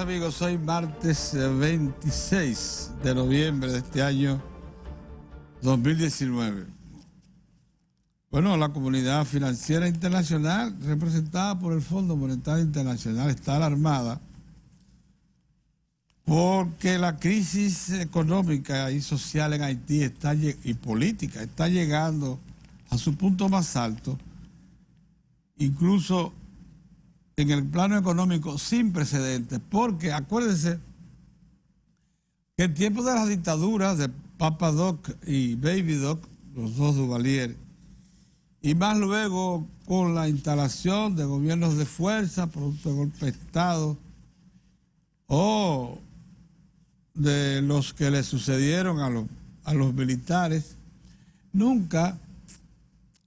amigos, hoy martes 26 de noviembre de este año 2019. Bueno, la comunidad financiera internacional, representada por el Fondo Monetario Internacional, está alarmada porque la crisis económica y social en Haití y política está llegando a su punto más alto, incluso en el plano económico sin precedentes, porque acuérdense que en tiempos de las dictaduras de Papa Doc y Baby Doc, los dos Duvalier, y más luego con la instalación de gobiernos de fuerza, producto de golpe de Estado, o de los que le sucedieron a los militares, nunca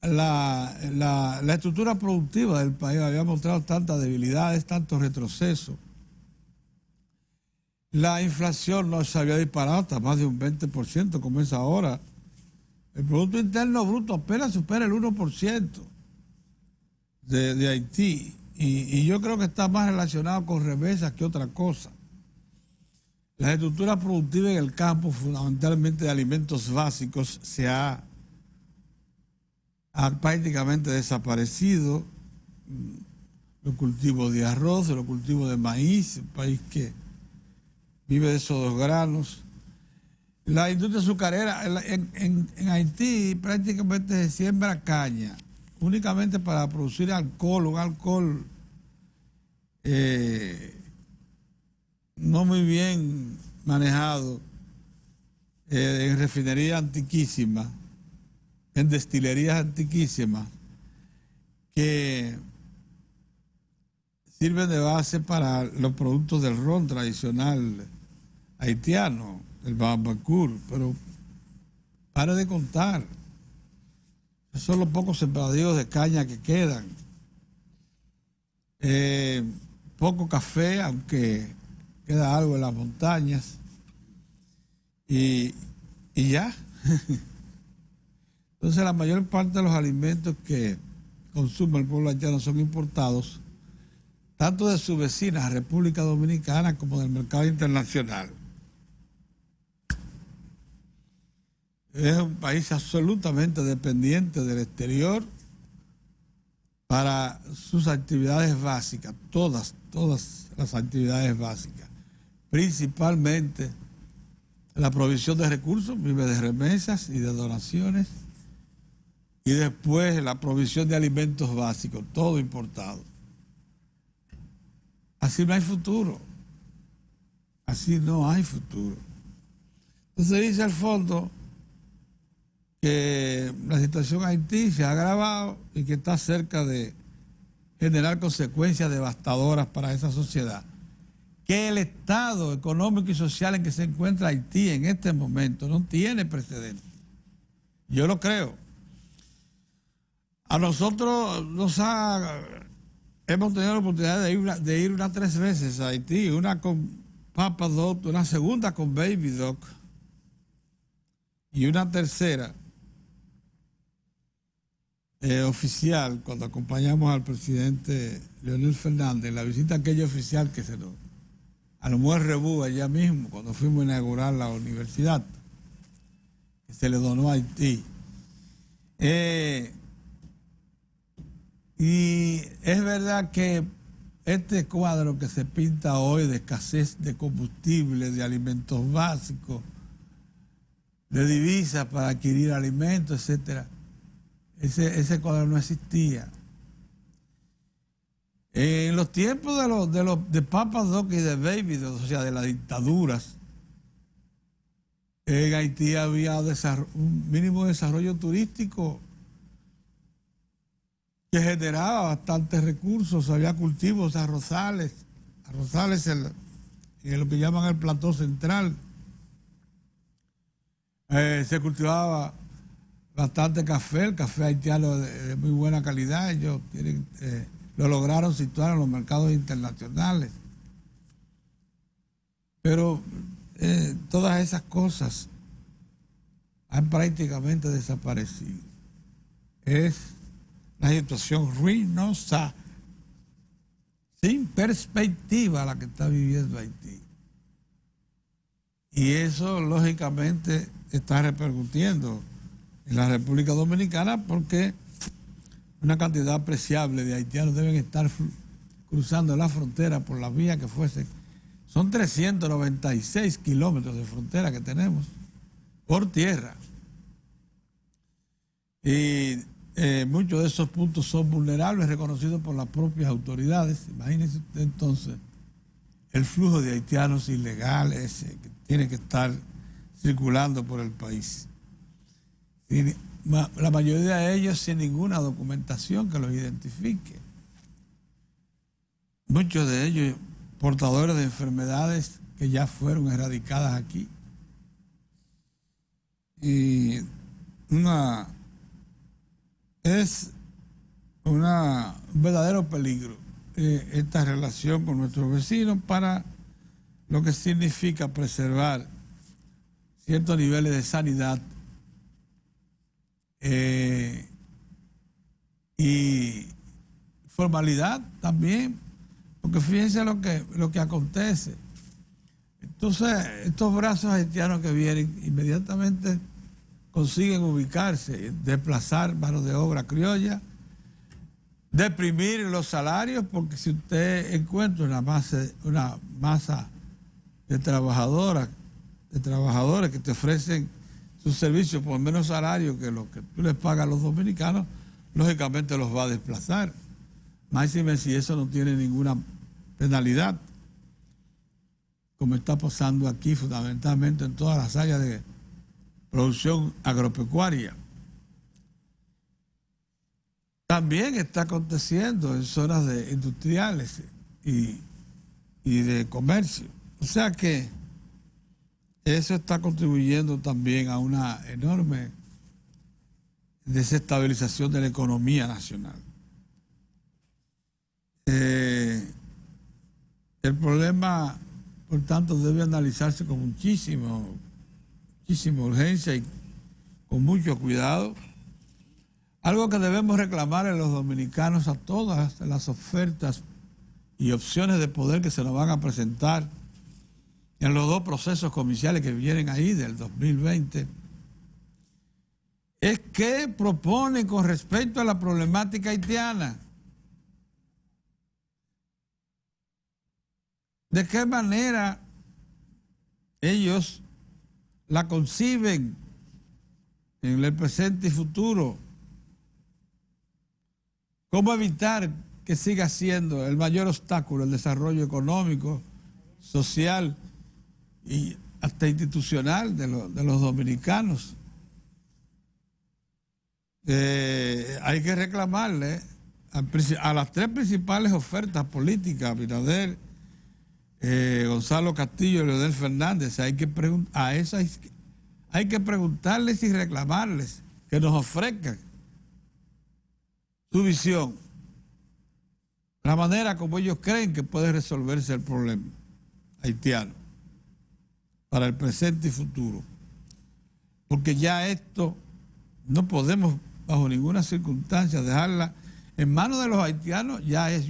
la estructura productiva del país había mostrado tantas debilidades, tantos retrocesos. La inflación no se había disparado hasta más de un 20%, como es ahora. El Producto Interno Bruto apenas supera el 1% de Haití. Y yo creo que está más relacionado con remesas que otra cosa. La estructura productiva en el campo, fundamentalmente de alimentos básicos, ha prácticamente desaparecido. Los cultivos de arroz, los cultivos de maíz, un país que vive de esos dos granos. La industria azucarera en Haití prácticamente se siembra caña, únicamente para producir alcohol, un alcohol no muy bien manejado, en refinerías antiquísimas, en destilerías antiquísimas, que sirven de base para los productos del ron tradicional haitiano, el Bambacour, pero pare de contar. Esos son los pocos sembradíos de caña que quedan. Poco café, aunque queda algo en las montañas. Y ya. Entonces la mayor parte de los alimentos que consume el pueblo haitiano son importados, tanto de su vecina República Dominicana como del mercado internacional. Es un país absolutamente dependiente del exterior para sus actividades básicas, todas las actividades básicas, principalmente la provisión de recursos, vive de remesas y de donaciones, y después la provisión de alimentos básicos, todo importado. Así no hay futuro. Así no hay futuro. Entonces dice el fondo que la situación en Haití se ha agravado y que está cerca de generar consecuencias devastadoras para esa sociedad. Que el estado económico y social en que se encuentra Haití en este momento no tiene precedentes. Yo lo creo. A nosotros hemos tenido la oportunidad de ir unas 3 veces a Haití, una con Papa Doc, una segunda con Baby Doc y una tercera oficial cuando acompañamos al presidente Leonel Fernández, la visita aquella oficial que se nos armó el rebú allá mismo cuando fuimos a inaugurar la universidad que se le donó a Haití. Y es verdad que este cuadro que se pinta hoy de escasez de combustible, de alimentos básicos, de divisas para adquirir alimentos, etcétera, ese cuadro no existía. En los tiempos de Papa Doc y de Baby Doc, o sea, de las dictaduras, en Haití había un mínimo desarrollo turístico que generaba bastantes recursos, había cultivos, arrozales en lo que llaman el plató central. Se cultivaba bastante café, el café haitiano de muy buena calidad, ellos lo lograron situar en los mercados internacionales. Pero todas esas cosas han prácticamente desaparecido. Es una situación ruinosa. sin perspectiva la que está viviendo Haití. Y eso, lógicamente, está repercutiendo en la República Dominicana porque una cantidad apreciable de haitianos deben estar cruzando la frontera por la vía que fuese. Son 396 kilómetros de frontera que tenemos por tierra. Y muchos de esos puntos son vulnerables, reconocidos por las propias autoridades. Imagínense usted entonces el flujo de haitianos ilegales que tienen que estar circulando por el país. La mayoría de ellos sin ninguna documentación que los identifique. Muchos de ellos portadores de enfermedades que ya fueron erradicadas aquí. Y es un verdadero peligro esta relación con nuestros vecinos para lo que significa preservar ciertos niveles de sanidad y formalidad también, porque fíjense lo que acontece. Entonces, estos brazos haitianos que vienen inmediatamente consiguen ubicarse, desplazar mano de obra criolla, deprimir los salarios, porque si usted encuentra una masa de trabajadores que te ofrecen sus servicios por menos salario que lo que tú les pagas a los dominicanos, lógicamente los va a desplazar. Máxime si eso no tiene ninguna penalidad, como está pasando aquí fundamentalmente en todas las áreas de producción agropecuaria. También está aconteciendo en zonas industriales y de comercio. O sea que eso está contribuyendo también a una enorme desestabilización de la economía nacional. El problema, por tanto, debe analizarse con muchísima urgencia y con mucho cuidado. Algo que debemos reclamar en los dominicanos a todas las ofertas y opciones de poder que se nos van a presentar en los dos procesos comerciales que vienen ahí del 2020, es qué proponen con respecto a la problemática haitiana. ¿De qué manera ellos la conciben en el presente y futuro? ¿Cómo evitar que siga siendo el mayor obstáculo el desarrollo económico, social y hasta institucional de los dominicanos? Hay que reclamarle a las tres principales ofertas políticas, Abinader, Gonzalo Castillo y Leonel Fernández, hay que preguntarles y reclamarles que nos ofrezcan su visión, la manera como ellos creen que puede resolverse el problema haitiano para el presente y futuro. Porque ya esto no podemos bajo ninguna circunstancia dejarla en manos de los haitianos. Ya es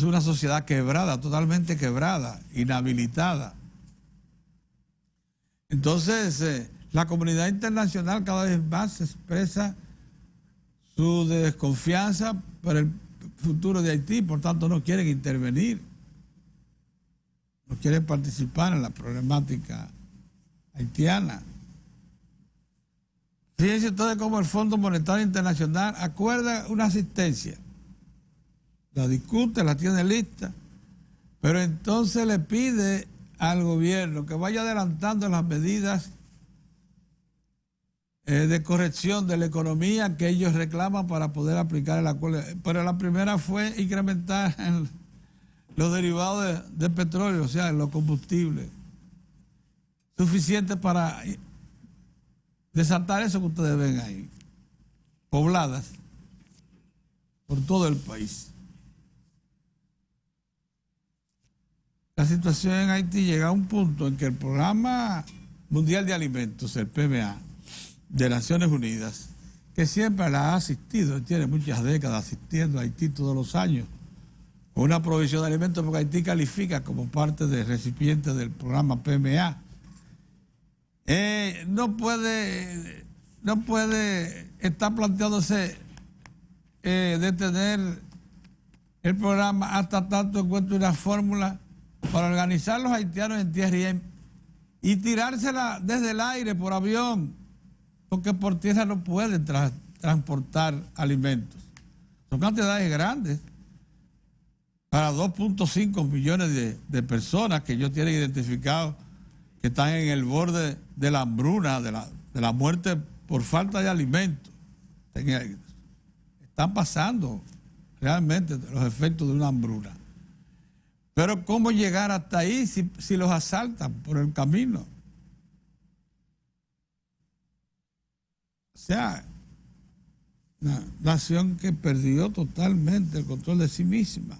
una sociedad quebrada, totalmente quebrada, inhabilitada. Entonces, la comunidad internacional cada vez más expresa su desconfianza por el futuro de Haití, por tanto no quieren intervenir, no quieren participar en la problemática haitiana. Fíjense ustedes cómo el Fondo Monetario Internacional acuerda una asistencia, la discute, la tiene lista, pero entonces le pide al gobierno que vaya adelantando las medidas de corrección de la economía que ellos reclaman para poder aplicar el acuerdo. Pero la primera fue incrementar los derivados de petróleo, o sea, los combustibles, suficiente para desatar eso que ustedes ven ahí, pobladas por todo el país. La situación en Haití llega a un punto en que el Programa Mundial de Alimentos, el PMA, de Naciones Unidas, que siempre la ha asistido, tiene muchas décadas asistiendo a Haití todos los años, con una provisión de alimentos, porque Haití califica como parte del recipiente del programa PMA. No puede estar planteándose detener el programa hasta tanto encuentre una fórmula para organizar a los haitianos en tierra y tirársela desde el aire por avión, porque por tierra no pueden transportar alimentos. Son cantidades grandes para 2.5 millones de personas que ellos tienen identificados que están en el borde de la hambruna, de la muerte por falta de alimentos. Están pasando realmente los efectos de una hambruna. Pero ¿cómo llegar hasta ahí si los asaltan por el camino? O sea, una nación que perdió totalmente el control de sí misma.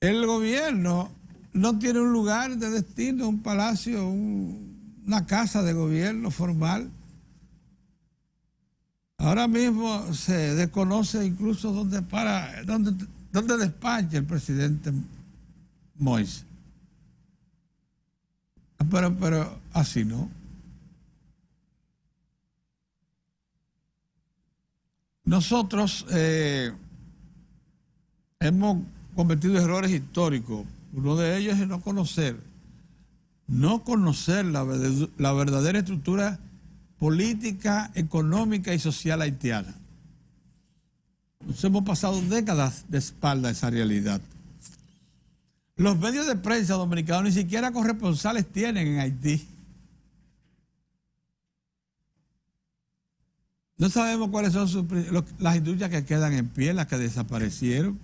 El gobierno no tiene un lugar de destino, un palacio, una casa de gobierno formal. Ahora mismo se desconoce incluso dónde despacha el presidente Moïse. Pero así no. Nosotros hemos cometido errores históricos. Uno de ellos es no conocer la verdadera estructura política, económica y social haitiana. Nos hemos pasado décadas de espalda a esa realidad. Los medios de prensa dominicanos ni siquiera corresponsales tienen en Haití. No sabemos cuáles son las industrias que quedan en pie, las que desaparecieron.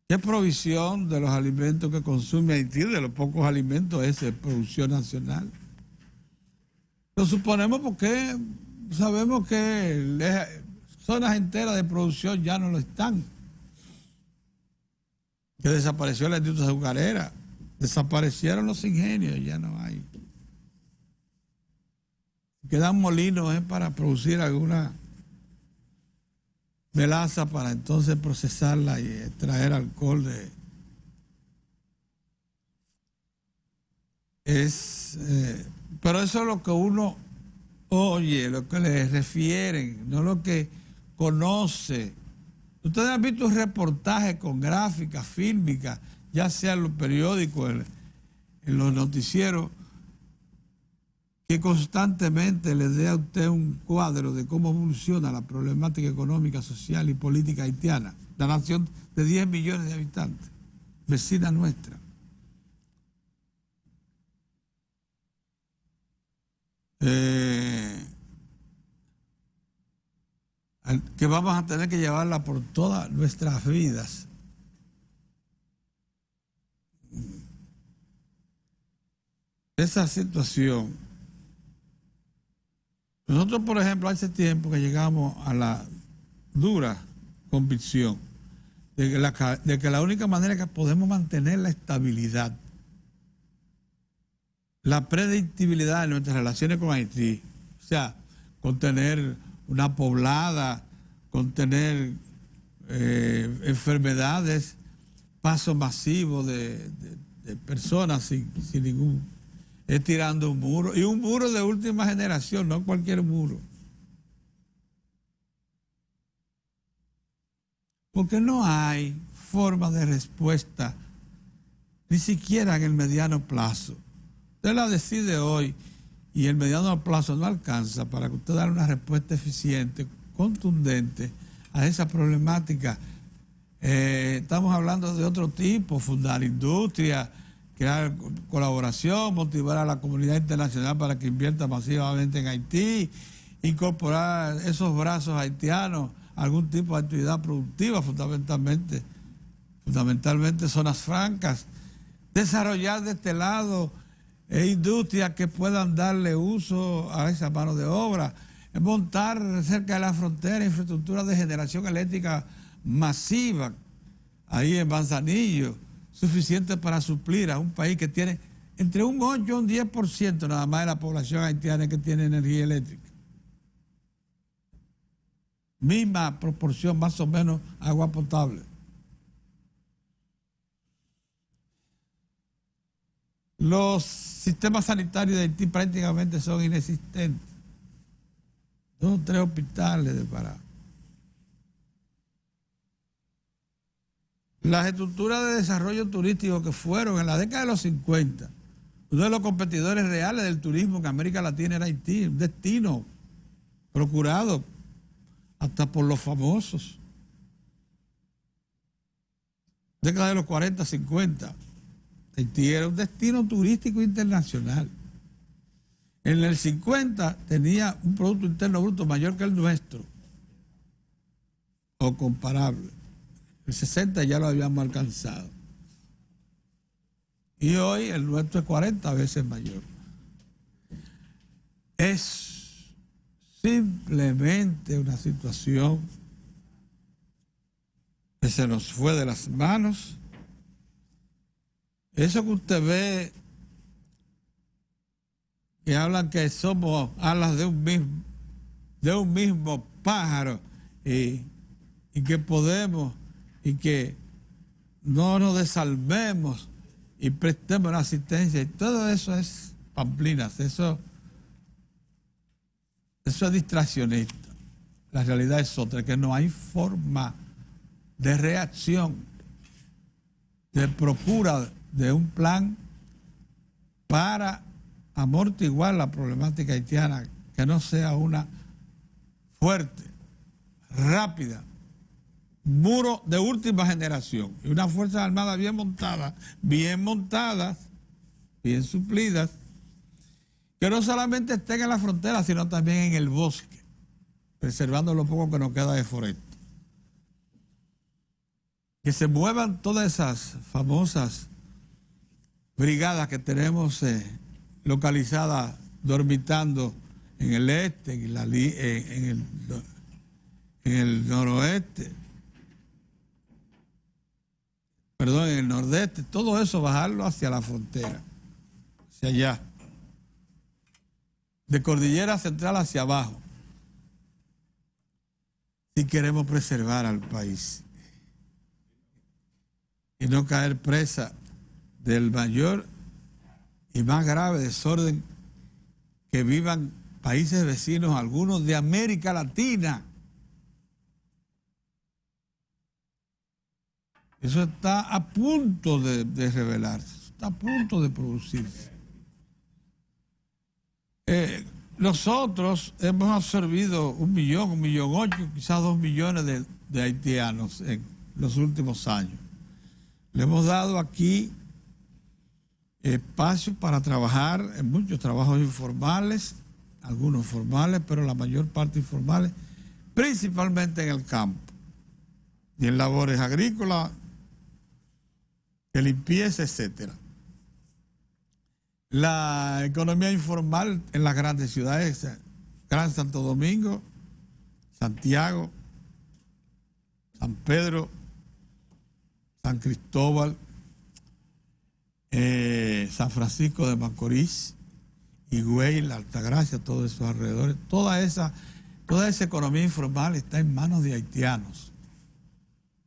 ¿Qué provisión de los alimentos que consume Haití, de los pocos alimentos, es de producción nacional? Lo suponemos porque sabemos que zonas enteras de producción ya no lo están. Que desapareció la industria azucarera, desaparecieron los ingenios, ya no hay. Quedan molinos para producir alguna melaza para entonces procesarla y extraer alcohol pero eso es lo que uno oye, lo que le refieren, no lo que conoce. Ustedes han visto un reportaje con gráficas, fílmicas, ya sea en los periódicos, en los noticieros, que constantemente le dé a usted un cuadro de cómo evoluciona la problemática económica, social y política haitiana, la nación de 10 millones de habitantes, vecina nuestra. Que vamos a tener que llevarla por todas nuestras vidas. Esa situación. Nosotros, por ejemplo, hace tiempo que llegamos a la dura convicción de que la única manera que podemos mantener la estabilidad, la predictibilidad de nuestras relaciones con Haití, o sea, con tener una poblada, con tener enfermedades, paso masivo de personas sin ningún... Es tirando un muro, y un muro de última generación, no cualquier muro. Porque no hay forma de respuesta, ni siquiera en el mediano plazo. Usted la decide hoy y el mediano plazo no alcanza para que usted dé una respuesta eficiente, contundente a esa problemática. Estamos hablando de otro tipo, fundar industria, crear colaboración, motivar a la comunidad internacional para que invierta masivamente en Haití, incorporar esos brazos haitianos a algún tipo de actividad productiva, fundamentalmente zonas francas, desarrollar de este lado industrias que puedan darle uso a esa mano de obra, montar cerca de la frontera infraestructura de generación eléctrica masiva, ahí en Manzanillo, suficiente para suplir a un país que tiene entre un 8 y un 10% nada más de la población haitiana que tiene energía eléctrica. misma proporción más o menos agua potable. Los sistemas sanitarios de Haití prácticamente son inexistentes. 2 o 3 hospitales de Pará. Las estructuras de desarrollo turístico que fueron en la década de los 50, uno de los competidores reales del turismo en América Latina era Haití, un destino procurado hasta por los famosos. Década de los 40, 50, Haití era un destino turístico internacional. En el 50 tenía un Producto Interno Bruto mayor que el nuestro, o comparable. El 60 ya lo habíamos alcanzado. Y hoy el nuestro es 40 veces mayor. Es simplemente una situación que se nos fue de las manos. Eso que usted ve, que hablan que somos alas de un mismo pájaro y que podemos y que no nos desalmemos y prestemos la asistencia, y todo eso es pamplinas, eso es distraccionista. La realidad es otra, que no hay forma de reacción, de procura de un plan para amortiguar la problemática haitiana, que no sea una fuerte, rápida, muro de última generación, y unas fuerzas armadas bien montadas, bien suplidas, que no solamente estén en la frontera, sino también en el bosque, preservando lo poco que nos queda de foresta. Que se muevan todas esas famosas brigadas que tenemos localizadas, dormitando en el este, en el noroeste, perdón, en el nordeste, todo eso bajarlo hacia la frontera, hacia allá, de Cordillera Central hacia abajo, si queremos preservar al país y no caer presa del mayor y más grave desorden que vivan países vecinos, algunos de América Latina. Eso está a punto de revelarse, está a punto de producirse. Nosotros hemos absorbido 1.800.000, quizás 2 millones de haitianos en los últimos años. Le hemos dado aquí espacio para trabajar en muchos trabajos informales, algunos formales, pero la mayor parte informales, principalmente en el campo y en labores agrícolas, de limpieza, etcétera. La economía informal en las grandes ciudades, Gran Santo Domingo, Santiago, San Pedro, San Cristóbal, San Francisco de Macorís, Higüey, La Altagracia, todos esos alrededores, toda esa economía informal está en manos de haitianos.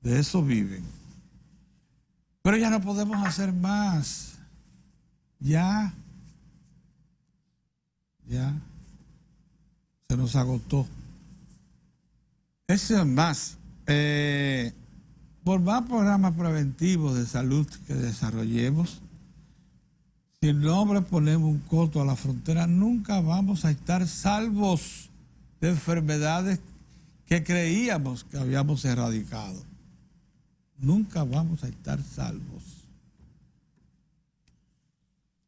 De eso viven. Pero ya no podemos hacer más. Ya se nos agotó. Eso es más. Por más programas preventivos de salud que desarrollemos, si no le ponemos un coto a la frontera, nunca vamos a estar salvos de enfermedades que creíamos que habíamos erradicado. Nunca vamos a estar salvos.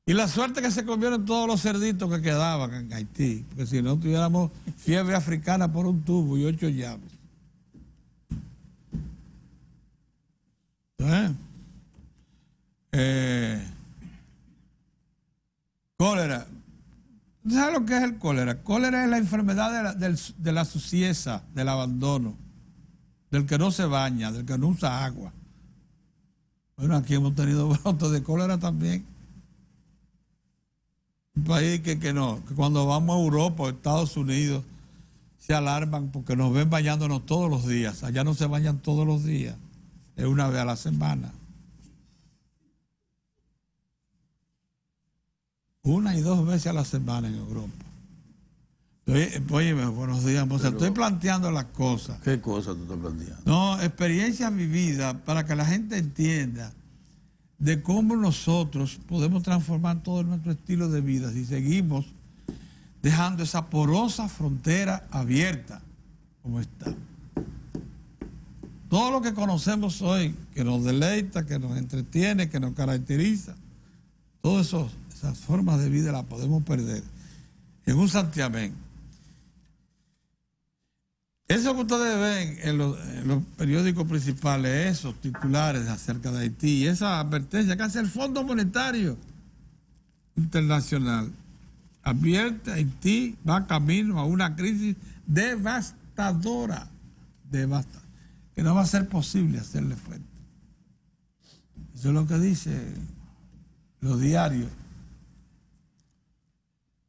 Y la suerte que se comieron todos los cerditos que quedaban en Haití, porque si no tuviéramos fiebre africana por un tubo y 8 llaves. Cólera. ¿Sabes lo que es el cólera? Cólera es la enfermedad de la suciedad, del abandono, del que no se baña, del que no usa agua. Bueno, aquí hemos tenido brotes de cólera también. Un país que cuando vamos a Europa o Estados Unidos se alarman porque nos ven bañándonos todos los días. Allá no se bañan todos los días, es una vez a la semana. 1 y 2 veces a la semana en Europa. Oye, buenos días, Mozart. Estoy planteando las cosas. ¿Qué cosas tú estás planteando? No, experiencias vividas para que la gente entienda de cómo nosotros podemos transformar todo nuestro estilo de vida si seguimos dejando esa porosa frontera abierta como está. Todo lo que conocemos hoy, que nos deleita, que nos entretiene, que nos caracteriza, todas esas formas de vida las podemos perder en un santiamén. Eso que ustedes ven en los periódicos principales, esos titulares acerca de Haití, esa advertencia que hace el Fondo Monetario Internacional, advierte Haití va camino a una crisis devastadora, que no va a ser posible hacerle frente. Eso es lo que dice los diarios.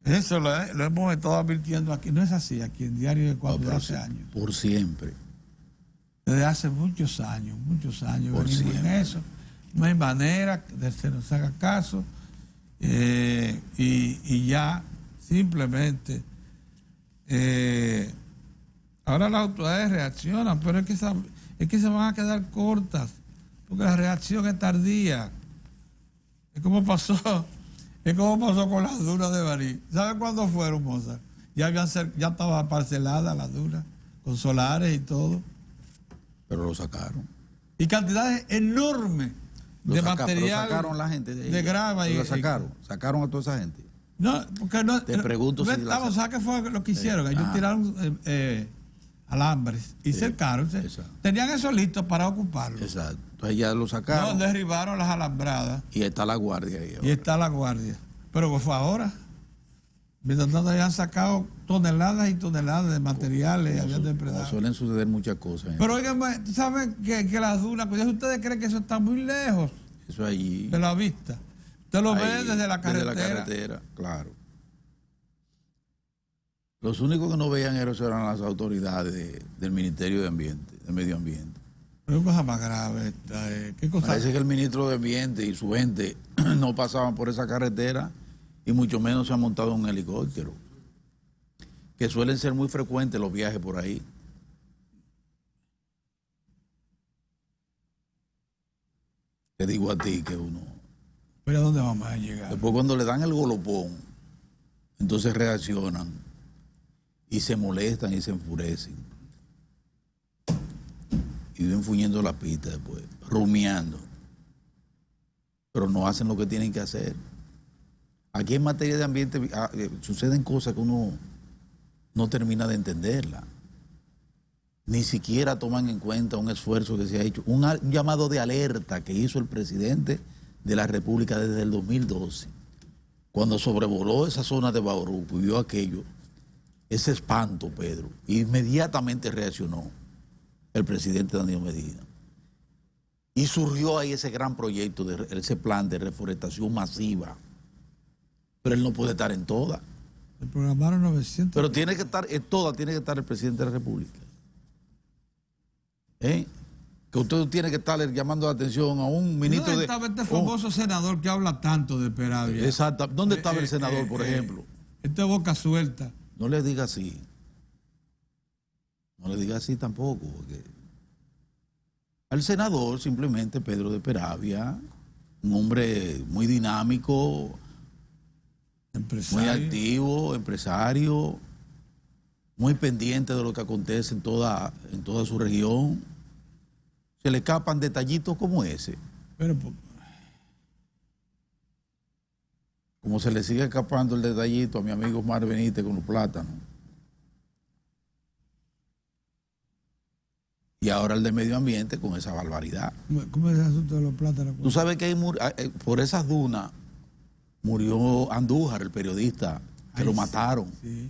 Eso lo hemos estado advirtiendo aquí. No es así, aquí en Diario de Ecuador desde hace años. Por siempre. Desde hace muchos años Por siempre. En eso. No hay manera de que se nos haga caso y ya simplemente ahora las autoridades reaccionan, pero es que se van a quedar cortas porque la reacción es tardía. Es como pasó con las dunas de Baní. ¿Sabe cuándo fueron, Mozart? Ya estaba parcelada las dunas, con solares y todo. Pero lo sacaron. Y cantidades enormes de material. Pero sacaron la gente de ahí. De grava. Y la sacaron. Sacaron a toda esa gente. No, porque no. Te pregunto si ¿Sabes qué fue lo que hicieron? Ellos tiraron alambres y cercaron. Tenían eso listo para ocuparlo. Exacto. Entonces ya lo sacaron. No, derribaron las alambradas. Y está la guardia ahí ahora. Y está la guardia. Pero fue ahora. Mientras tanto, ya han sacado toneladas y toneladas de materiales. Habían depredado. Suelen suceder muchas cosas. Pero oigan, ¿saben que las dunas, pues ustedes creen que eso está muy lejos? Eso allí. De la vista. Usted lo ve desde la carretera. Desde la carretera, claro. Los únicos que no veían eso eran las autoridades del Ministerio de Ambiente, de Medio Ambiente. Pero cosa más grave esta, ¿qué cosa? Parece que el ministro de Ambiente y su gente no pasaban por esa carretera y mucho menos se han montado en un helicóptero, que suelen ser muy frecuentes los viajes por ahí. Te digo a ti que uno... ¿Pero a dónde vamos a llegar? Después cuando le dan el golopón, entonces reaccionan y se molestan y se enfurecen. Y viven fuñendo la pista después, rumiando. Pero no hacen lo que tienen que hacer. Aquí en materia de ambiente suceden cosas que uno no termina de entenderla. Ni siquiera toman en cuenta un esfuerzo que se ha hecho, un llamado de alerta que hizo el presidente de la República desde el 2012. Cuando sobrevoló esa zona de Bauruco y vio aquello, ese espanto, Pedro, inmediatamente reaccionó el presidente Danilo Medina. Y surgió ahí ese gran proyecto, ese plan de reforestación masiva. Pero él no puede estar en todas. Se programaron 900. Pero tiene que estar en todas, tiene que estar el presidente de la República. Que usted tiene que estarle llamando la atención a un ministro ¿Dónde estaba este famoso senador que habla tanto de Peravia? Exacto. ¿Dónde estaba el senador, por ejemplo? Este boca suelta. No le diga así. No le diga así tampoco. Porque al senador, simplemente Pedro de Peravia, un hombre muy dinámico, muy activo, empresario, muy pendiente de lo que acontece en toda su región. Se le escapan detallitos como ese. Pero, como se le sigue escapando el detallito a mi amigo Omar Benítez con los plátanos. Y ahora el de medio ambiente con esa barbaridad. ¿Cómo es el asunto de los plátanos? Tú sabes que por esas dunas murió Andújar, el periodista, que lo mataron. Sí.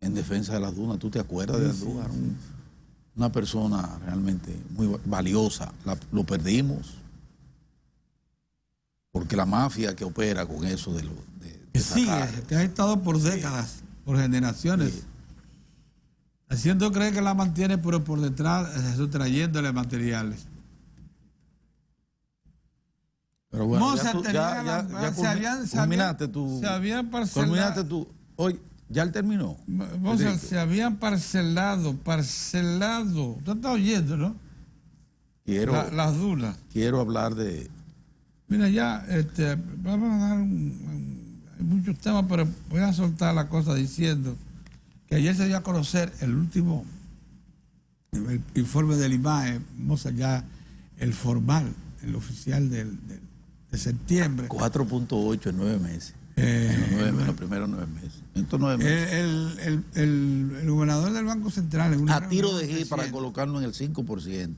En defensa de las dunas. ¿Tú te acuerdas de Andújar? Sí. Una persona realmente muy valiosa. Lo perdimos. Porque la mafia que opera con eso de sí, que ha estado por décadas, por generaciones. Haciendo creer que la mantiene, pero por detrás sustrayéndole materiales. Pero bueno, No, ya tú, culminaste tú. Se habían parcelado. Culminaste tú. Hoy, ya él terminó. Mozart, se habían parcelado. Usted está oyendo, ¿no? Las dunas. Quiero hablar de... Mira, ya, vamos a dar hay muchos temas, pero voy a soltar la cosa diciendo que ayer se dio a conocer el último el informe del IMAE, Mozart, ya el formal, el oficial de septiembre. 4.8 en 9 meses. En los primeros 9 meses. Estos 9 meses. El gobernador del Banco Central... a tiro de gil para colocarlo en el 5%.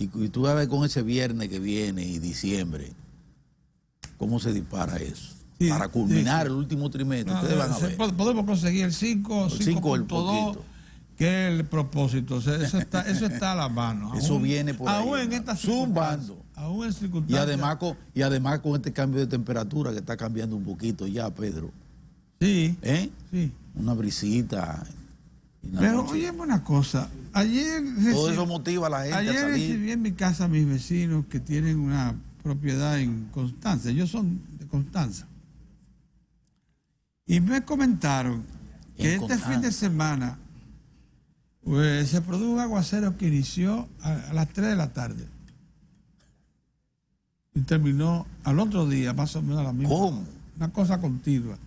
Y tú vas a ver con ese viernes que viene y diciembre, cómo se dispara eso. Sí, para culminar el último trimestre, ustedes van a ver. Podemos conseguir el 5.2, que es el propósito. O sea, eso está a la mano. Eso viene por ahí. Aún en estas circunstancias. Aún en circunstancias. Y además con este cambio de temperatura que está cambiando un poquito ya, Pedro. Sí. Sí. Una brisita. Pero oye, una cosa. Ayer todo eso motiva a la gente a salir. Recibí en mi casa a mis vecinos que tienen una propiedad en Constanza. Ellos son de Constanza. Y me comentaron que este fin de semana pues, se produjo un aguacero que inició a las 3 de la tarde. Y terminó al otro día, más o menos a la misma. ¿Cómo? Una cosa continua.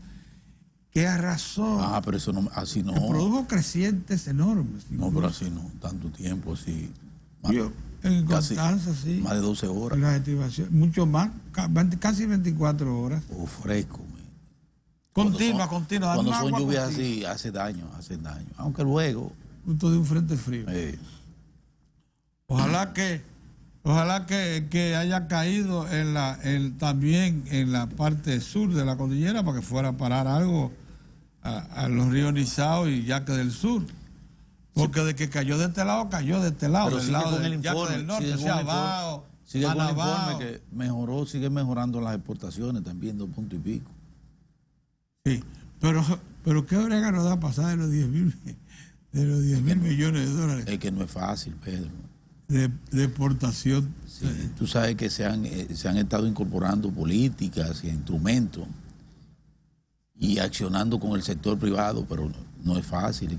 Que arrasó. Pero eso no, así no. Que produjo crecientes enormes. No, pero así no. Tanto tiempo así. En Constanza, sí. Más de 12 horas. La estimación, mucho más, casi 24 horas. Fresco. Continua. Cuando son lluvias así, hace daño. Aunque luego. Fruto de un frente frío. Ojalá que haya caído también en la parte sur de la cordillera para que fuera a parar algo a los ríos Nizao y Yaque del Sur. Porque de que cayó de este lado, cayó de este lado. Pero del sigue lado con el Yaque informe, del Norte, sigue con el informe que sigue mejorando las exportaciones también, 2 puntos y pico. Sí, pero ¿qué orégano da pasar de los 10.000 millones de dólares? Es que no es fácil, Pedro. De exportación. Sí, tú sabes que se han estado incorporando políticas y instrumentos y accionando con el sector privado, pero no es fácil.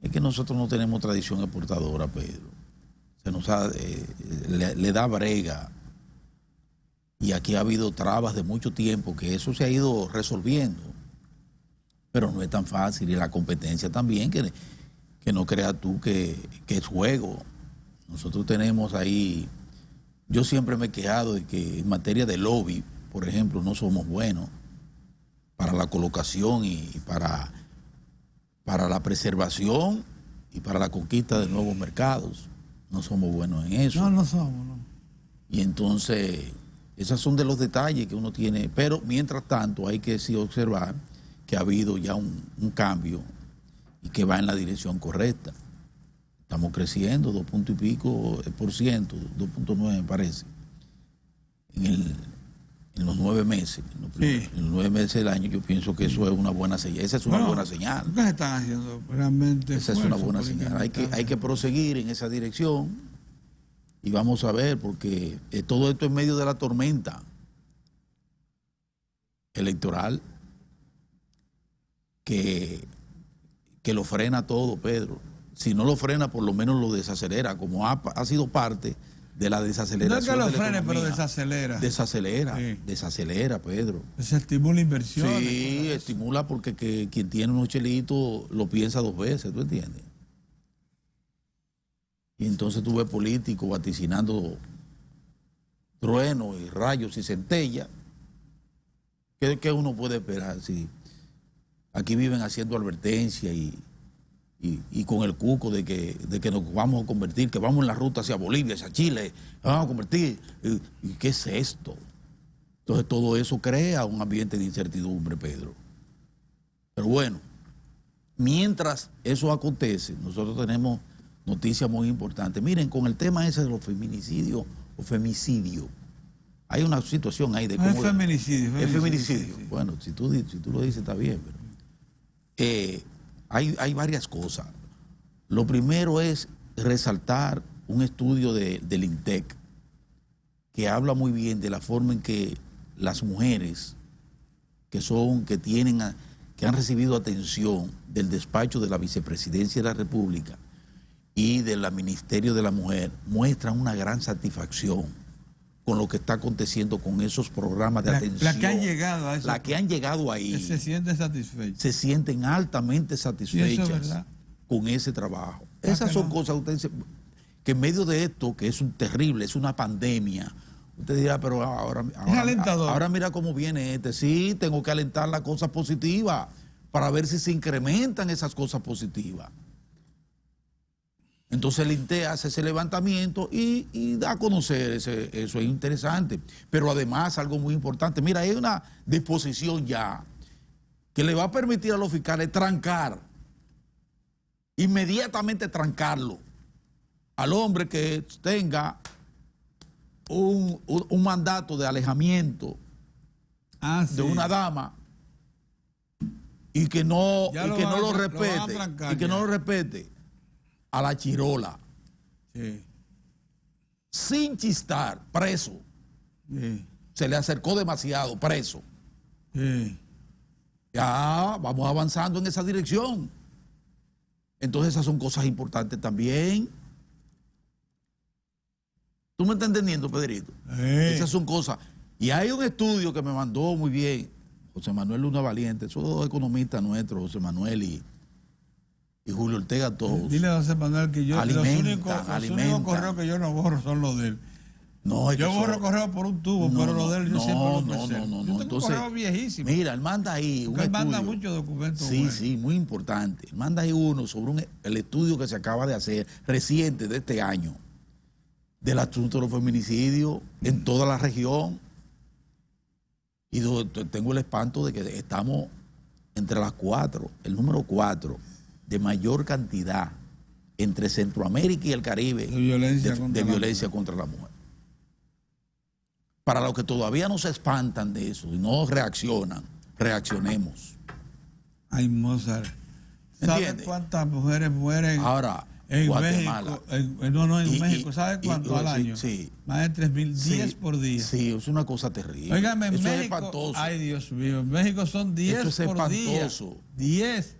Es que nosotros no tenemos tradición exportadora, Pedro. Se nos le da brega. Y aquí ha habido trabas de mucho tiempo, que eso se ha ido resolviendo. Pero no es tan fácil. Y la competencia también, que no creas tú que es juego. Nosotros tenemos ahí... Yo siempre me he quejado de que en materia de lobby, por ejemplo, no somos buenos para la colocación y para la preservación y para la conquista de nuevos mercados. No somos buenos en eso. No somos, no. Y entonces... Esos son de los detalles que uno tiene, pero mientras tanto hay que sí observar que ha habido ya un cambio y que va en la dirección correcta. Estamos creciendo 2 puntos y pico por ciento, 2.9 me parece, en los 9 meses. En los 9 meses del año yo pienso que eso es una buena señal. Esa es una buena señal. ¿Qué están haciendo realmente? Esa es una buena señal. Hay que proseguir en esa dirección. Y vamos a ver, porque todo esto en medio de la tormenta electoral que lo frena todo, Pedro. Si no lo frena, por lo menos lo desacelera, como ha sido parte de la desaceleración. No es que lo frene, pero desacelera. Desacelera, Pedro. Se estimula inversión. Sí, estimula porque quien tiene unos chelitos lo piensa 2 veces, ¿tú entiendes? Y entonces tú ves políticos vaticinando truenos y rayos y centellas. ¿Qué uno puede esperar? Si aquí viven haciendo advertencia y con el cuco de que nos vamos a convertir, que vamos en la ruta hacia Bolivia, hacia Chile, vamos a convertir. ¿Y qué es esto? Entonces todo eso crea un ambiente de incertidumbre, Pedro. Pero bueno, mientras eso acontece, nosotros tenemos noticias muy importantes. Miren, con el tema ese de los feminicidios o femicidio, hay una situación ahí de cómo... Es feminicidio. Es feminicidio. Sí. Bueno, si tú lo dices está bien, pero... hay varias cosas. Lo primero es resaltar un estudio del INTEC que habla muy bien de la forma en que las mujeres que han recibido atención del despacho de la Vicepresidencia de la República y del Ministerio de la Mujer muestran una gran satisfacción con lo que está aconteciendo con esos programas de atención. Las que han llegado a eso. Las que han llegado ahí. Que se sienten satisfechas. Se sienten altamente satisfechas con ese trabajo. Esas son cosas que en medio de esto, que es un terrible, es una pandemia, usted dirá, pero ahora mira cómo viene este. Sí, tengo que alentar las cosas positivas para ver si se incrementan esas cosas positivas. Entonces el INTEC hace ese levantamiento y da a conocer eso, es interesante. Pero además algo muy importante, mira, hay una disposición ya que le va a permitir a los fiscales inmediatamente trancarlo al hombre que tenga un mandato de alejamiento de una dama y que no lo respete a la chirola. Sí. Sin chistar, preso. Sí. Se le acercó demasiado, preso. Sí. Ya vamos avanzando en esa dirección. Entonces esas son cosas importantes también. ¿Tú me estás entendiendo, Pedrito? Sí. Esas son cosas. Y hay un estudio que me mandó muy bien José Manuel Luna Valiente, esos dos economistas nuestros, José Manuel y Julio Ortega, todos. Dile a José Manuel que yo los únicos correos que yo no borro son los de él. No, yo borro correos por un tubo, pero los de él yo siempre lo presento. No. Yo tengo Entonces, correos viejísimos. Mira, él manda ahí un estudio. Él manda muchos documentos. Sí, sí, muy importante. Él manda ahí uno sobre el estudio que se acaba de hacer, reciente de este año, del asunto de los feminicidios en toda la región. Y tengo el espanto de que estamos entre las 4, el número 4 de mayor cantidad entre Centroamérica y el Caribe de violencia contra la mujer. Para los que todavía no se espantan de eso y no reaccionan, reaccionemos. Ay, Mozart. ¿Sabes cuántas mujeres mueren ahora en Guatemala? México? En México. ¿Sabes cuánto al año? Sí. Más de 3.000, 10 por día. Sí, es una cosa terrible. Óigame, en eso México, es espantoso. Ay, Dios mío, en México son 10 eso es por día. 10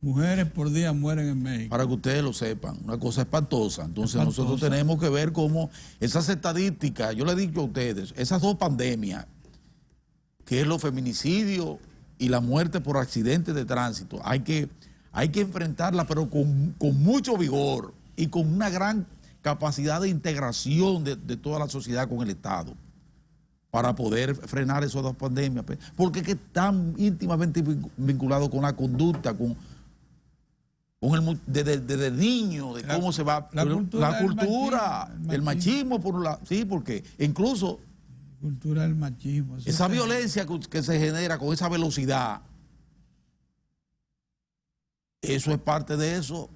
mujeres por día mueren en México. Para que ustedes lo sepan, una cosa espantosa. Entonces nosotros tenemos que ver cómo esas estadísticas, yo le he dicho a ustedes, esas dos pandemias, que es los feminicidios y la muerte por accidentes de tránsito, hay que enfrentarla, pero con mucho vigor y con una gran capacidad de integración de toda la sociedad con el Estado para poder frenar esas dos pandemias, porque es que están íntimamente vinculados con la conducta, desde niño, de cómo se va la cultura, el machismo por un lado, sí, porque incluso cultura del machismo, esa violencia que se genera con esa velocidad, eso es parte de eso.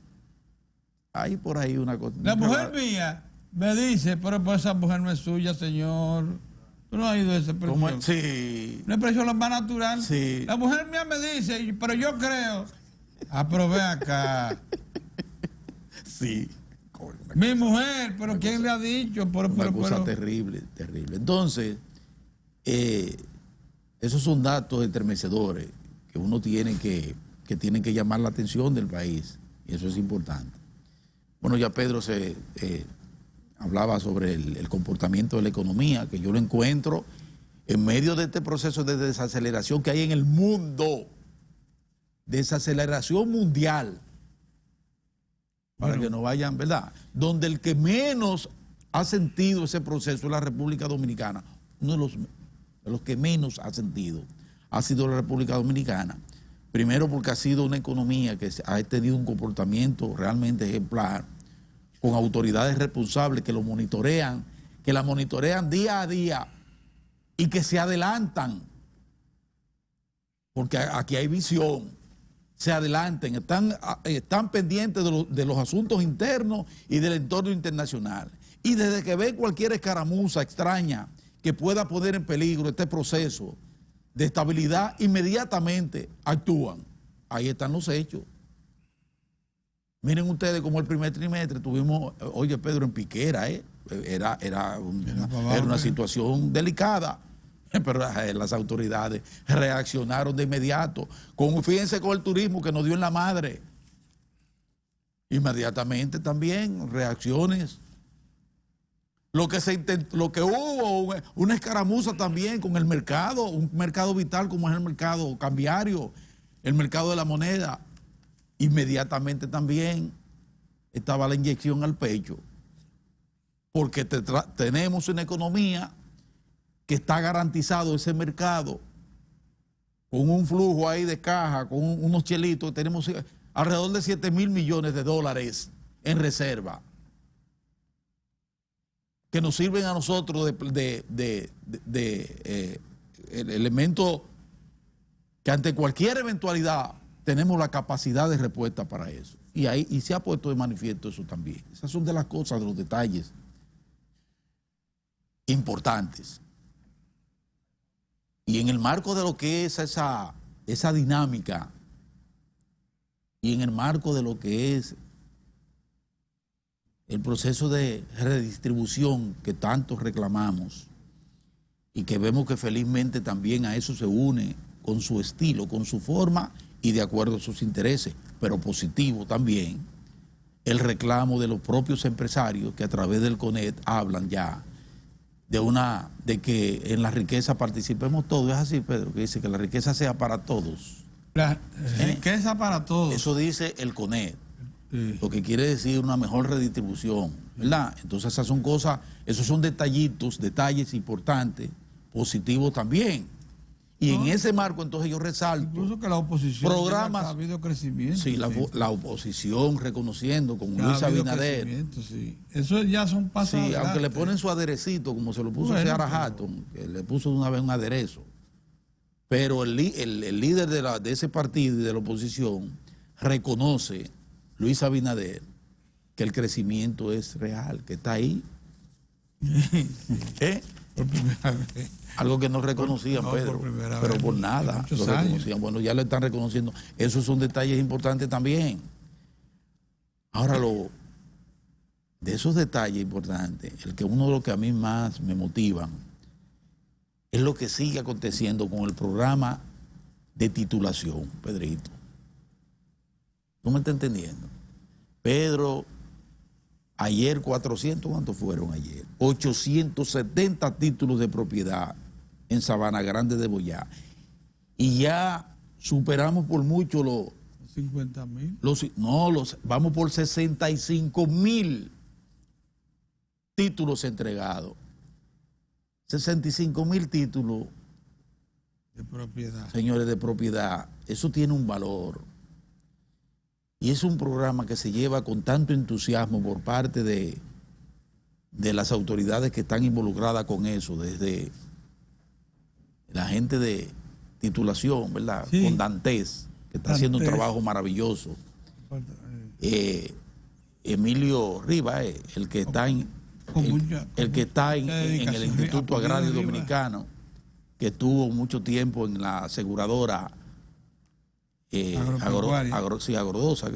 Hay por ahí una cosa. La mujer mía me dice, pero pues esa mujer no es suya, señor. ¿Tú no has ido a esa expresión? Sí. Una expresión lo más natural. Sí. La mujer mía me dice, pero yo creo. Pero ven acá. Sí. Mi mujer, pero ¿quién le ha dicho? Una cosa terrible, terrible. Entonces, esos son datos estremecedores que uno tiene que tienen que llamar la atención del país. Y eso es importante. Bueno, ya Pedro hablaba sobre el comportamiento de la economía, que yo lo encuentro en medio de este proceso de desaceleración que hay en el mundo. Desaceleración mundial, para que no vayan, ¿verdad? Donde el que menos ha sentido ese proceso es la República Dominicana. Uno de los que menos ha sentido ha sido la República Dominicana. Primero porque ha sido una economía que ha tenido un comportamiento realmente ejemplar, con autoridades responsables que lo monitorean, que la monitorean día a día y que se adelantan, porque aquí hay visión. Se adelanten, están pendientes de los asuntos internos y del entorno internacional. Y desde que ven cualquier escaramuza extraña que pueda poner en peligro este proceso de estabilidad, inmediatamente actúan. ahí están los hechos. Miren ustedes como el primer trimestre tuvimos, oye Pedro, en piquera, era una situación delicada, pero las autoridades reaccionaron de inmediato. Fíjense con el turismo que nos dio en la madre. Inmediatamente también reacciones. Lo que hubo, una escaramuza también con el mercado, un mercado vital como es el mercado cambiario, el mercado de la moneda. Inmediatamente también estaba la inyección al pecho, porque tenemos una economía que está garantizado ese mercado, con un flujo ahí de caja, con unos chelitos, tenemos alrededor de 7,000 millones de dólares en reserva, que nos sirven a nosotros de elemento que ante cualquier eventualidad tenemos la capacidad de respuesta para eso. Y se ha puesto de manifiesto eso también. Esas son de las cosas, de los detalles importantes. Y en el marco de lo que es esa dinámica, y en el marco de lo que es el proceso de redistribución que tanto reclamamos, y que vemos que felizmente también a eso se une con su estilo, con su forma y de acuerdo a sus intereses, pero positivo también, el reclamo de los propios empresarios que a través del CONET hablan ya de que en la riqueza participemos todos. Es así, Pedro, que dice que la riqueza sea para todos. La riqueza para todos. Eso dice el CONET, lo que quiere decir una mejor redistribución, ¿verdad? Entonces esas son cosas, esos son detalles importantes, positivos también. Y en ese marco, entonces yo resalto. Incluso que la oposición programas, ha habido crecimiento. Sí, la oposición reconociendo con Luis Abinader. Sí. Eso ya son pasos. Sí, aunque le ponen su aderecito, como se lo puso Seara Hatton, que le puso de una vez un aderezo. Pero el líder de ese partido y de la oposición reconoce, Luis Abinader, que el crecimiento es real, que está ahí. Por primera vez. Algo que no reconocían, Pedro, pero por nada lo reconocían. Bueno, ya lo están reconociendo. Esos son detalles importantes también. Ahora, de esos detalles importantes, uno de los que a mí más me motivan es lo que sigue aconteciendo con el programa de titulación, Pedrito. ¿Tú me estás entendiendo? Pedro, ayer 400, ¿cuántos fueron ayer? 870 títulos de propiedad en Sabana Grande de Boyá. Y ya superamos por mucho los 50,000. Vamos por 65,000 títulos entregados. 65,000 títulos de propiedad. Señores, de propiedad. Eso tiene un valor. Y es un programa que se lleva con tanto entusiasmo por parte de las autoridades que están involucradas con eso, desde la gente de titulación, ¿verdad? Sí. Con Dantes, que está haciendo un trabajo maravilloso. Emilio Rivas, el que está en el Instituto Agrario Dominicano, que estuvo mucho tiempo en la aseguradora Agrodosa.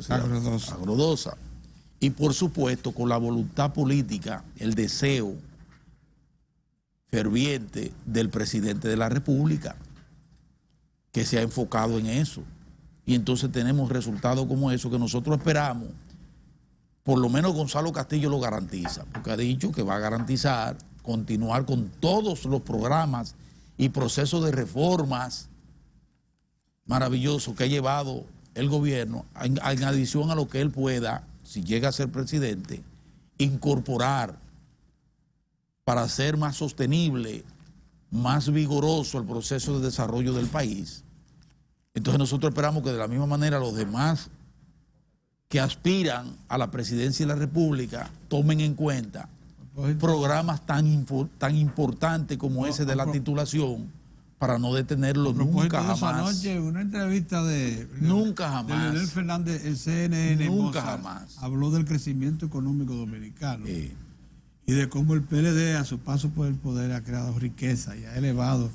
Y por supuesto con la voluntad política, el deseo ferviente del presidente de la República, que se ha enfocado en eso. Y entonces tenemos resultados como eso que nosotros esperamos. Por lo menos Gonzalo Castillo lo garantiza, porque ha dicho que va a garantizar continuar con todos los programas y procesos de reformas maravillosos que ha llevado el gobierno, en adición a lo que él pueda, si llega a ser presidente, incorporar para hacer más sostenible, más vigoroso el proceso de desarrollo del país. Entonces nosotros esperamos que de la misma manera los demás que aspiran a la presidencia de la República tomen en cuenta programas tan importantes como ese de la titulación, para no detenerlo nunca jamás. Anoche una entrevista de Leonel Fernández, el CNN, nunca jamás habló del crecimiento económico dominicano y de cómo el PLD a su paso por el poder ha creado riqueza y ha elevado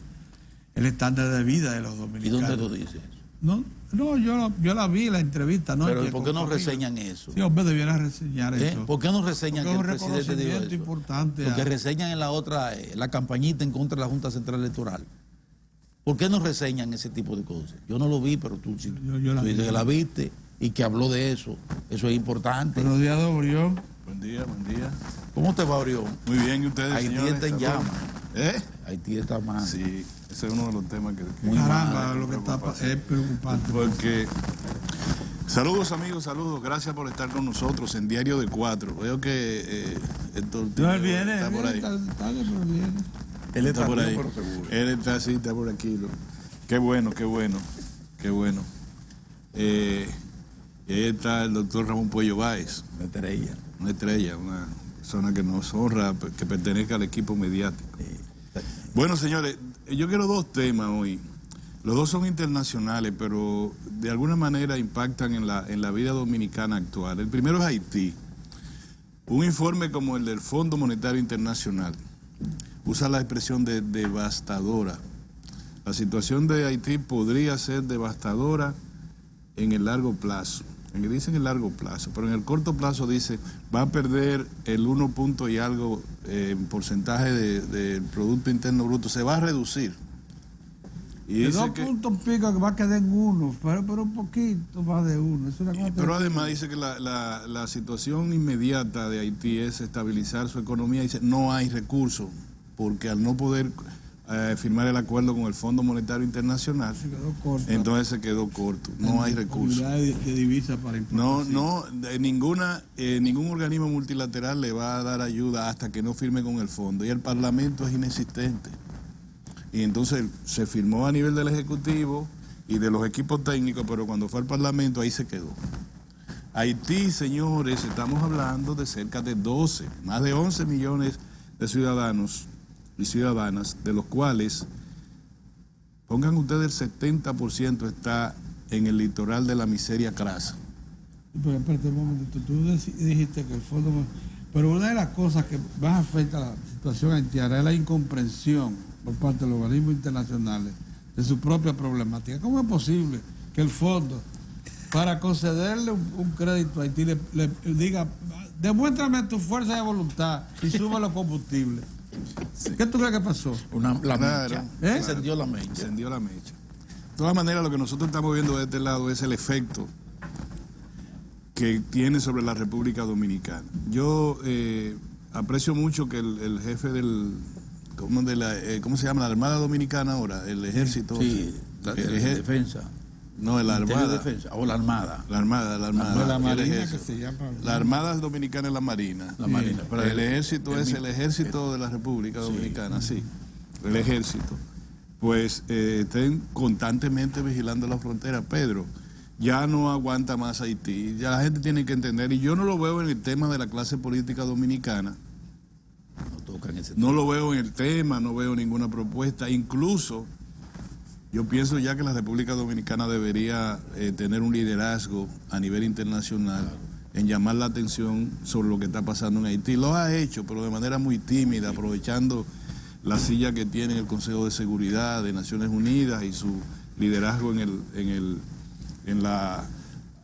el estándar de vida de los dominicanos. ¿Y dónde lo dices? No, yo la vi, la entrevista. ¿No? Pero ¿por qué no reseñan eso? Sí, hombre, debiera reseñar eso. ¿Por qué no reseñan que el presidente dijo eso? Importante. Porque reseñan en la otra, la campañita en contra de la Junta Central Electoral. ¿Por qué no reseñan ese tipo de cosas? Yo no lo vi, pero tú sí. Tú dices que la viste y que habló de eso. Eso es importante. Buenos días, don Orión. Buen día, buen día. ¿Cómo te va, Orión? Muy bien, ¿y ustedes, Haití señores? está en llamas. Haití está mal. Sí, ese es uno de los temas que Caramba, lo que está es preocupante. Porque, saludos amigos, saludos. Gracias por estar con nosotros en Diario de Cuatro. Veo que él viene, está por ahí. Él está por ahí. Pero seguro. Él está así, está por aquí. Qué bueno, qué bueno, qué bueno. Y ahí está el doctor Ramón Puello Báez. Una estrella, una persona que nos honra, que pertenece al equipo mediático. Bueno, señores, yo quiero dos temas hoy. Los dos son internacionales, pero de alguna manera impactan en la vida dominicana actual. El primero es Haití. Un informe como el del Fondo Monetario Internacional usa la expresión de devastadora. La situación de Haití podría ser devastadora en el largo plazo. Dicen en el largo plazo, pero en el corto plazo dice va a perder el 1 punto y algo en porcentaje del Producto Interno Bruto, se va a reducir. Y de 2 puntos pico que va a quedar en 1, pero un poquito más de 1. Pero además dice que la situación inmediata de Haití es estabilizar su economía. Dice no hay recursos, porque al no poder firmar el acuerdo con el Fondo Monetario Internacional, entonces se quedó corto, no hay recursos. De divisa para ningún organismo multilateral le va a dar ayuda hasta que no firme con el fondo, y el Parlamento es inexistente. Y entonces se firmó a nivel del Ejecutivo y de los equipos técnicos, pero cuando fue al Parlamento ahí se quedó. Haití, señores, estamos hablando de cerca de más de 11 millones de ciudadanos y ciudadanas, de los cuales, pongan ustedes, el 70% está en el litoral de la miseria crasa. Pero espérate un momento, tú dijiste que el fondo... Pero una de las cosas que más afecta a la situación haitiana es la incomprensión por parte de los organismos internacionales de su propia problemática. ¿Cómo es posible que el fondo, para concederle un crédito a Haití, le diga, demuéstrame tu fuerza de voluntad y sube los combustibles? Sí. ¿Qué tú crees que pasó? La mecha. Encendió la mecha. Encendió la mecha. De todas maneras, lo que nosotros estamos viendo de este lado es el efecto que tiene sobre la República Dominicana. Yo aprecio mucho que el jefe ¿cómo se llama? La Armada Dominicana ahora, el Ejército. Sí, defensa. No, la Armada. O la Armada. La Armada. La Marina que se llama. La Armada Dominicana es la Marina. La Marina. Pero el Ejército es el Ejército de la República Dominicana, sí. El Ejército. Pues estén constantemente vigilando la frontera. Pedro, ya no aguanta más Haití. Ya la gente tiene que entender, y yo no lo veo en el tema de la clase política dominicana. No lo veo en el tema, no veo ninguna propuesta. Incluso yo pienso ya que la República Dominicana debería tener un liderazgo a nivel internacional en llamar la atención sobre lo que está pasando en Haití. Lo ha hecho, pero de manera muy tímida, aprovechando la silla que tiene en el Consejo de Seguridad de Naciones Unidas y su liderazgo en la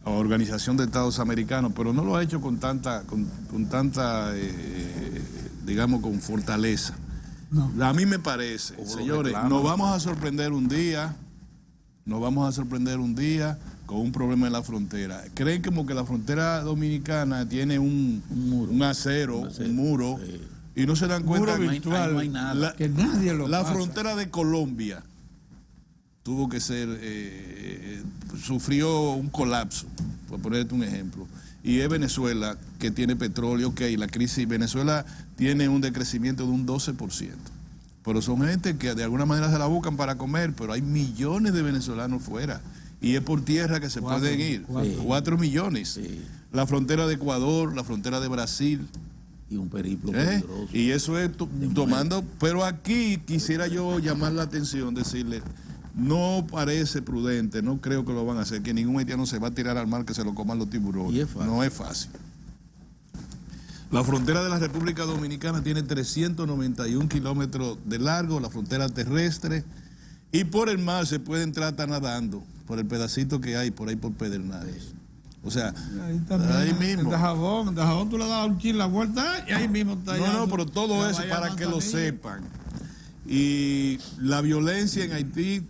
Organización de Estados Americanos, pero no lo ha hecho con tanta digamos, con fortaleza. No. A mí me parece, señores, nos vamos a sorprender un día con un problema en la frontera. Creen como que la frontera dominicana tiene un acero, un muro, sí. Y no se dan cuenta que no hay nada. Que nadie lo La pasa. Frontera de Colombia tuvo que ser, sufrió un colapso, por ponerte un ejemplo. Y es Venezuela, que tiene petróleo, ok, la crisis, Venezuela tiene un decrecimiento de un 12%. Pero son gente que de alguna manera se la buscan para comer, pero hay millones de venezolanos fuera. Y es por tierra que se pueden ir. 4 millones. Sí. La frontera de Ecuador, la frontera de Brasil. Y un periplo peligroso. Y eso es tomando... Pero aquí quisiera yo llamar la atención, decirle... No parece prudente, no creo que lo van a hacer, que ningún haitiano se va a tirar al mar que se lo coman los tiburones. No es fácil. La frontera de la República Dominicana tiene 391 kilómetros de largo, la frontera terrestre, Y por el mar se puede entrar hasta nadando, por el pedacito que hay por ahí por Pedernales. O sea, ahí mismo. De jabón tú le das un chin la vuelta y ahí mismo está. No, pero todo eso para que lo sepan. Y la violencia en Haití,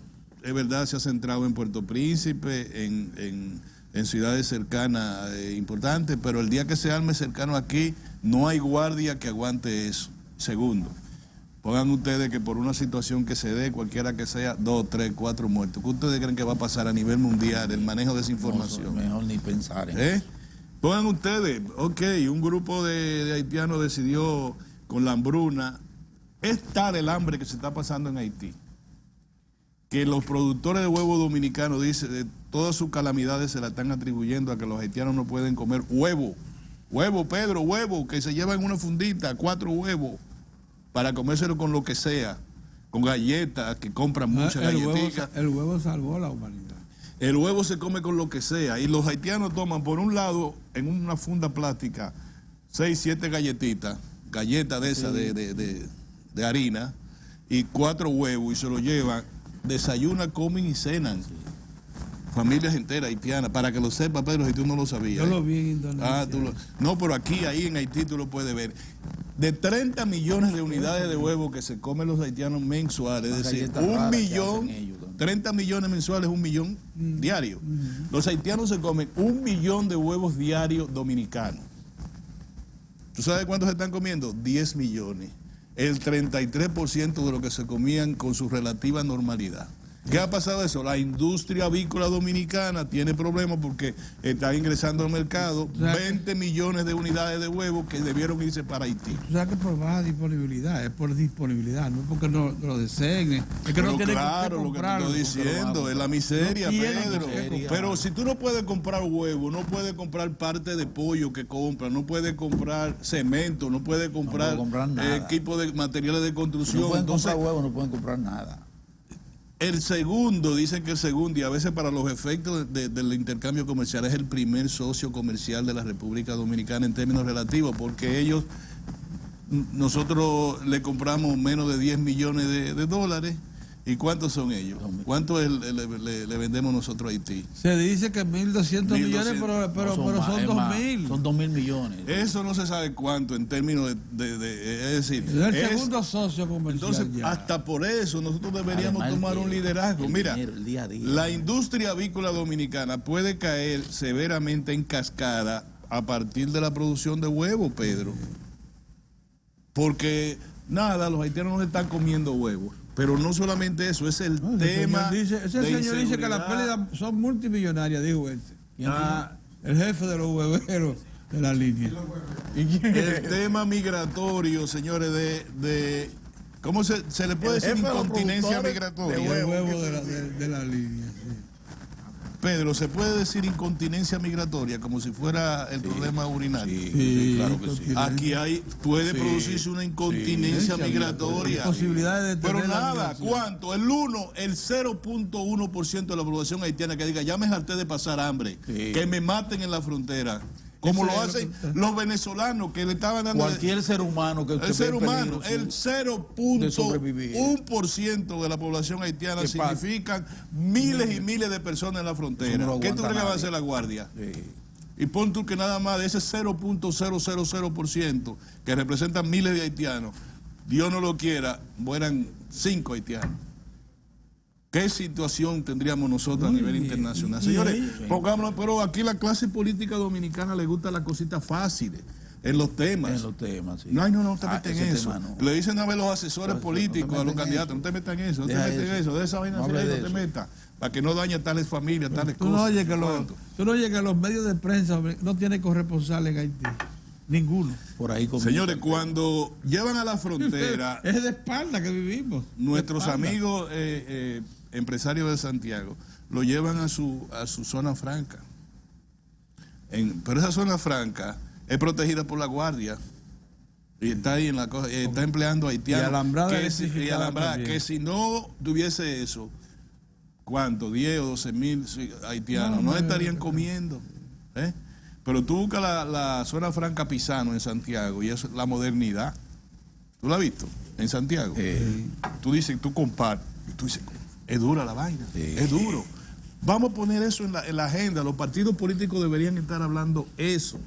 es verdad, se ha centrado en Puerto Príncipe, en ciudades cercanas importantes, pero el día que se arme cercano aquí, no hay guardia que aguante eso. Segundo, pongan ustedes que por una situación que se dé, cualquiera que sea, 2, 3, 4 muertos. ¿Qué ustedes creen que va a pasar a nivel mundial, el manejo de esa información? No, mejor ni pensar en eso. Pongan ustedes, ok, un grupo de haitianos decidió con la hambruna. Es tal el hambre que se está pasando en Haití, que los productores de huevos dominicanos dicen que todas sus calamidades se la están atribuyendo a que los haitianos no pueden comer huevo. Huevo, Pedro, huevo, que se llevan una fundita, 4 huevos, para comérselo con lo que sea, con galletas, que compran muchas galletitas. El huevo salvó a la humanidad. El huevo se come con lo que sea, y los haitianos toman por un lado, en una funda plástica, 6, 7 galletas de esas de harina, y 4 huevos, y se lo llevan, desayunan, comen y cenan. Familias enteras haitianas, para que lo sepa, Pedro, si tú no lo sabías. Yo lo vi en Indonesia. No, pero aquí, ahí en Haití tú lo puedes ver. De 30 millones de unidades de huevos que se comen los haitianos mensuales, es decir, 1 millón, 30 millones mensuales, 1 millón diario. Los haitianos se comen 1 millón de huevos diarios dominicanos. ¿Tú sabes cuántos se están comiendo? 10 millones. El 33% de lo que se comían con su relativa normalidad. ¿Qué ha pasado eso? La industria avícola dominicana tiene problemas porque está ingresando al mercado 20 millones de unidades de huevos que debieron irse para Haití. O sea que por baja disponibilidad, es por disponibilidad, no porque no lo deseen. Es que pero no tienen claro, que lo que te estoy diciendo es la miseria, Pedro. Pero si tú no puedes comprar huevo, no puedes comprar parte de pollo que compras, no puedes comprar cemento, no puedes comprar equipo de materiales de construcción. No pueden comprar huevo, no pueden comprar nada. El segundo, dicen que el segundo, y a veces para los efectos del intercambio comercial, es el primer socio comercial de la República Dominicana en términos relativos, porque nosotros le compramos menos de 10 millones de dólares. ¿Y cuántos son ellos? ¿Cuánto le vendemos nosotros a Haití? Se dice que 1.200 millones, pero son 2.000. Son 2.000 millones. Eso no se sabe cuánto en términos es decir... Es el segundo socio comercial. Entonces, hasta por eso nosotros deberíamos tomar un liderazgo. Mira, día a día, la industria avícola dominicana puede caer severamente en cascada a partir de la producción de huevos, Pedro. Porque, nada, los haitianos no se están comiendo huevos. Pero no solamente eso, es el tema. Ese señor dice que las pérdidas son multimillonarias, dijo el jefe de los hueveros de la línea. El tema migratorio, señores, ¿cómo se le puede decir incontinencia migratoria? El huevo de la línea. Sí. Pedro, ¿se puede decir incontinencia migratoria como si fuera el problema urinario? Sí, claro que sí. Aquí puede producirse una incontinencia migratoria. Posibilidades de pero nada, ¿cuánto? El 0.1% de la población haitiana que diga, ya me harté de pasar hambre, que me maten en la frontera. Como lo hacen los venezolanos que le estaban dando... Cualquier ser humano que el ser humano, el 0.1% de la población haitiana significan miles y miles de personas en la frontera. ¿Qué tú crees que va a hacer la Guardia? Y pon tú que nada más de ese 0.000% que representan miles de haitianos, Dios no lo quiera, mueran 5 haitianos. ¿Qué situación tendríamos nosotros a nivel internacional? Señores, pongámoslo, pero aquí la clase política dominicana le gusta las cositas fáciles, en los temas. En los temas, sí. No te metan en eso. No. Le dicen a ver los asesores políticos, a los candidatos, no te metan en eso, no te metan en eso, de esa vaina no te metas, para que no dañe tales familias, tales cosas. Tú no oyes que los medios de prensa no tienen corresponsal en Haití. Ninguno. Por ahí. Señores, cuando llevan a la frontera... Es de espalda que vivimos. Nuestros amigos empresarios de Santiago lo llevan a su zona franca. Pero esa zona franca es protegida por la Guardia. Y está ahí en la cosa, está empleando haitianos. Y Alambrada, que si no tuviese eso, ¿cuánto? 10 o 12,000 haitianos no estarían comiendo. Pero tú buscas la zona franca Pisano en Santiago y es la modernidad. ¿Tú la has visto? En Santiago. Tú dices, tú compartes. Y tú dices, Es dura la vaina, es duro. Vamos a poner eso en la agenda. Los partidos políticos deberían estar hablando eso.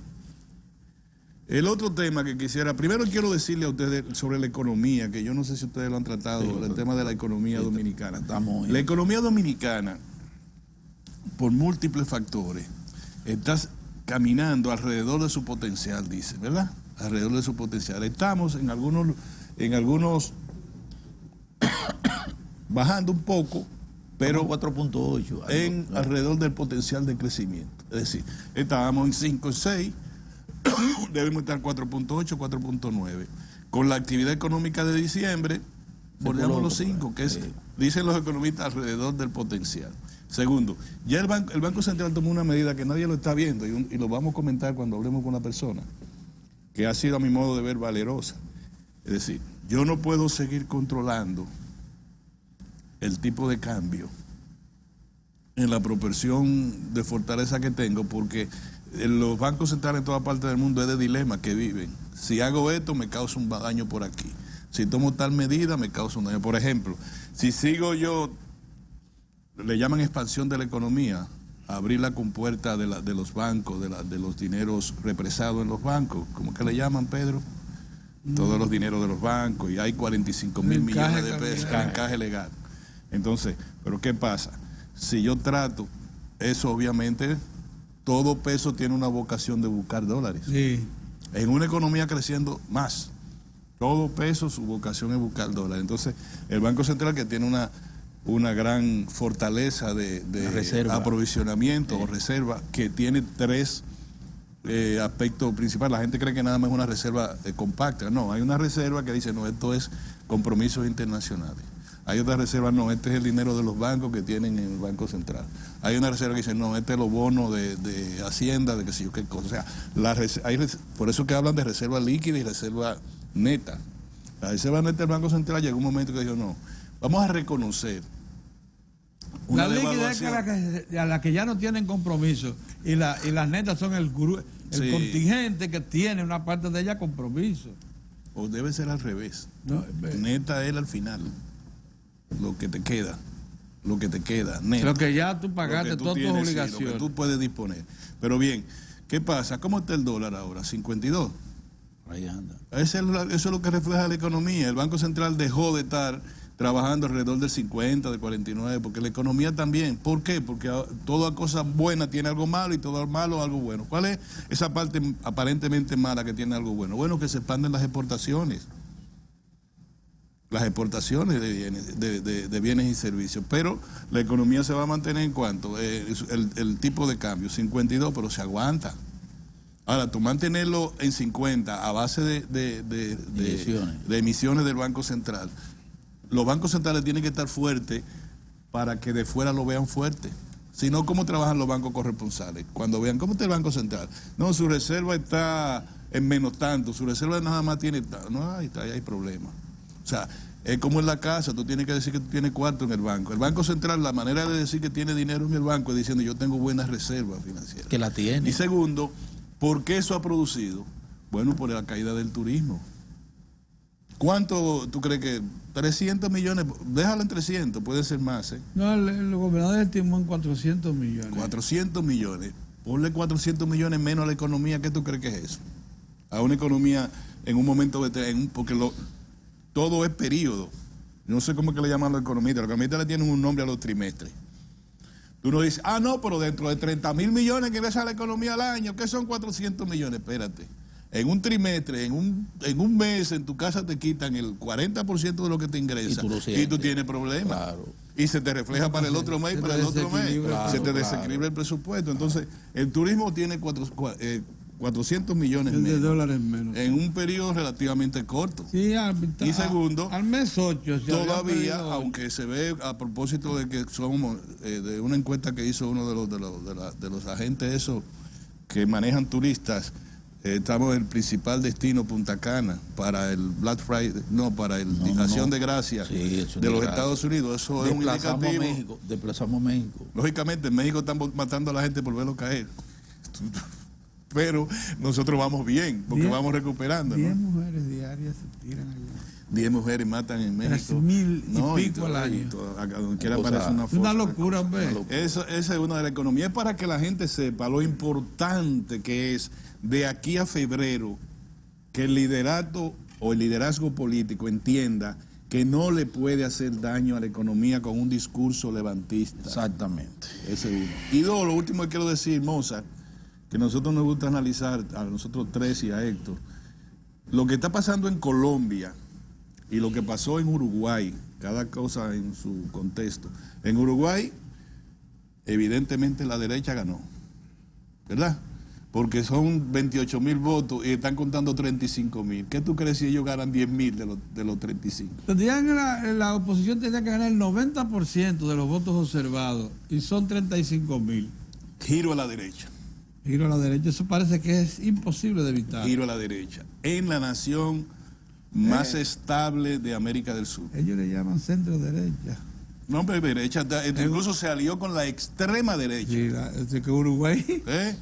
El otro tema que quisiera, primero quiero decirle a ustedes sobre la economía, que yo no sé si ustedes lo han tratado, el tema de la economía dominicana. La economía dominicana, por múltiples factores, está caminando alrededor de su potencial, dice, ¿verdad? Alrededor de su potencial. Estamos en algunos bajando un poco, pero 4.8 alrededor del potencial de crecimiento. Es decir, estábamos en 5, 6, debemos estar 4.8, 4.9. Con la actividad económica de diciembre, bordeamos los 5, que es, dicen los economistas, alrededor del potencial. Segundo, ya el Banco Central tomó una medida que nadie lo está viendo y lo vamos a comentar cuando hablemos con una persona, que ha sido a mi modo de ver valerosa. Es decir, yo no puedo seguir controlando el tipo de cambio en la proporción de fortaleza que tengo, porque los bancos centrales en toda parte del mundo es de dilema que viven. Si hago esto, me causa un daño por aquí. Si tomo tal medida, me causa un daño. Por ejemplo, si sigo yo, le llaman expansión de la economía, abrir la compuerta de los bancos, de los dineros represados en los bancos, ¿cómo que le llaman, Pedro? Todos los dineros de los bancos, y hay 45.000 millones de pesos en encaje legal. Entonces, ¿pero qué pasa? Si yo trato, eso obviamente, todo peso tiene una vocación de buscar dólares. Sí. En una economía creciendo más, todo peso, su vocación es buscar dólares. Entonces, el Banco Central, que tiene una gran fortaleza de aprovisionamiento o reserva, que tiene 3 aspectos principales. La gente cree que nada más es una reserva compacta. No, hay una reserva que dice, no, esto es compromisos internacionales. Hay otra reserva, no, este es el dinero de los bancos que tienen en el Banco Central. Hay una reserva que dice, no, este es los bonos de Hacienda, de qué sé yo qué cosa. O sea, por eso que hablan de reserva líquida y reserva neta. La reserva neta del Banco Central llegó un momento que dijo, no, vamos a reconocer la líquida es a la que ya no tienen compromiso y las netas son el contingente que tiene una parte de ella compromiso. O debe ser al revés. No, neta es al final. Lo que te queda, neta. Lo que ya tú pagaste, todas tus obligaciones. Sí, lo que tú puedes disponer. Pero bien, ¿qué pasa? ¿Cómo está el dólar ahora? 52. Ahí anda. Eso es lo que refleja la economía. El Banco Central dejó de estar trabajando alrededor del 50, del 49, porque la economía también. ¿Por qué? Porque toda cosa buena tiene algo malo y todo malo algo bueno. ¿Cuál es esa parte aparentemente mala que tiene algo bueno? Bueno, que se expanden las exportaciones. Las exportaciones de bienes y servicios, pero la economía se va a mantener en cuanto el tipo de cambio, 52, pero se aguanta. Ahora, tú mantenerlo en 50 a base de emisiones del Banco Central, los bancos centrales tienen que estar fuertes para que de fuera lo vean fuerte. Si no, ¿cómo trabajan los bancos corresponsales? Cuando vean, ¿cómo está el Banco Central? No, su reserva está en menos tanto, su reserva nada más tiene tanto. No, ahí hay problemas. O sea, es como en la casa, tú tienes que decir que tú tienes cuarto en el banco. El Banco Central, la manera de decir que tiene dinero en el banco es diciendo yo tengo buenas reservas financieras. Que la tiene. Y segundo, ¿por qué eso ha producido? Bueno, por la caída del turismo. ¿Cuánto tú crees que? 300 millones, déjalo en 300, puede ser más, ¿eh? No, el gobernador estimó en 400 millones. 400 millones. Ponle 400 millones menos a la economía, ¿qué tú crees que es eso? A una economía en un momento porque todo es periodo. No sé cómo es que le llaman a los economistas. Los economistas le tienen un nombre a los trimestres. Tú no dices, no, pero dentro de 30.000 millones que ingresa a la economía al año, ¿qué son 400 millones? Espérate. En un trimestre, en un mes, en tu casa te quitan el 40% de lo que te ingresa y tú tienes problemas. Claro. Y se te refleja para el otro mes y para el otro mes. Claro, se te desequilibra el presupuesto. Entonces, el turismo tiene 400 millones de dólares menos en un periodo relativamente corto. Sí, y segundo, al mes 8 todavía, aunque se ve a propósito de que somos de una encuesta que hizo uno de los agentes esos que manejan turistas, estamos en el principal destino Punta Cana para el Black Friday, para el Acción de Gracias de los Estados Unidos. Eso es un indicativo. Desplazamos a México. Lógicamente, en México están matando a la gente por verlo caer. Pero nosotros vamos bien, porque vamos recuperando. 10 mujeres diarias se tiran allá. 10 mujeres matan en México. 3.000 y pico al año. A donde quiera aparece una foto. Una locura, hombre. Esa es una de las economías. Es para que la gente sepa lo importante que es de aquí a febrero que el liderato o el liderazgo político entienda que no le puede hacer daño a la economía con un discurso levantista. Exactamente. Ese uno. Y dos, lo último que quiero decir, Mozart, que nosotros nos gusta analizar, a nosotros tres y a Héctor, lo que está pasando en Colombia y lo que pasó en Uruguay, cada cosa en su contexto. En Uruguay, evidentemente la derecha ganó, ¿verdad? Porque son 28.000 votos y están contando 35.000. ¿Qué tú crees si ellos ganan 10.000 de los 35? La oposición tendría que ganar el 90% de los votos observados y son 35.000. Giro a la derecha. Giro a la derecha, eso parece que es imposible de evitar. Giro a la derecha. En la nación más estable de América del Sur. Ellos le llaman centro derecha. No, hombre, derecha, incluso se alió con la extrema derecha. Sí, que Uruguay.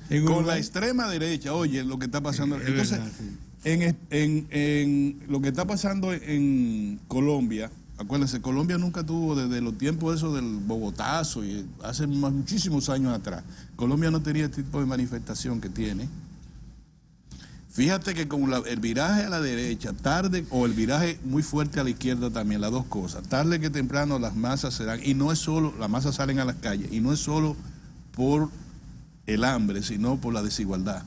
Con Uruguay. La extrema derecha, oye, lo que está pasando. Entonces, verdad, sí. en lo que está pasando en Colombia, acuérdense, Colombia nunca tuvo, desde los tiempos esos del Bogotazo, y hace muchísimos años atrás, Colombia no tenía este tipo de manifestación que tiene. Fíjate que con el viraje a la derecha, tarde, o el viraje muy fuerte a la izquierda también, las dos cosas, tarde que temprano las masas serán, y no es solo, las masas salen a las calles, y no es solo por el hambre, sino por la desigualdad.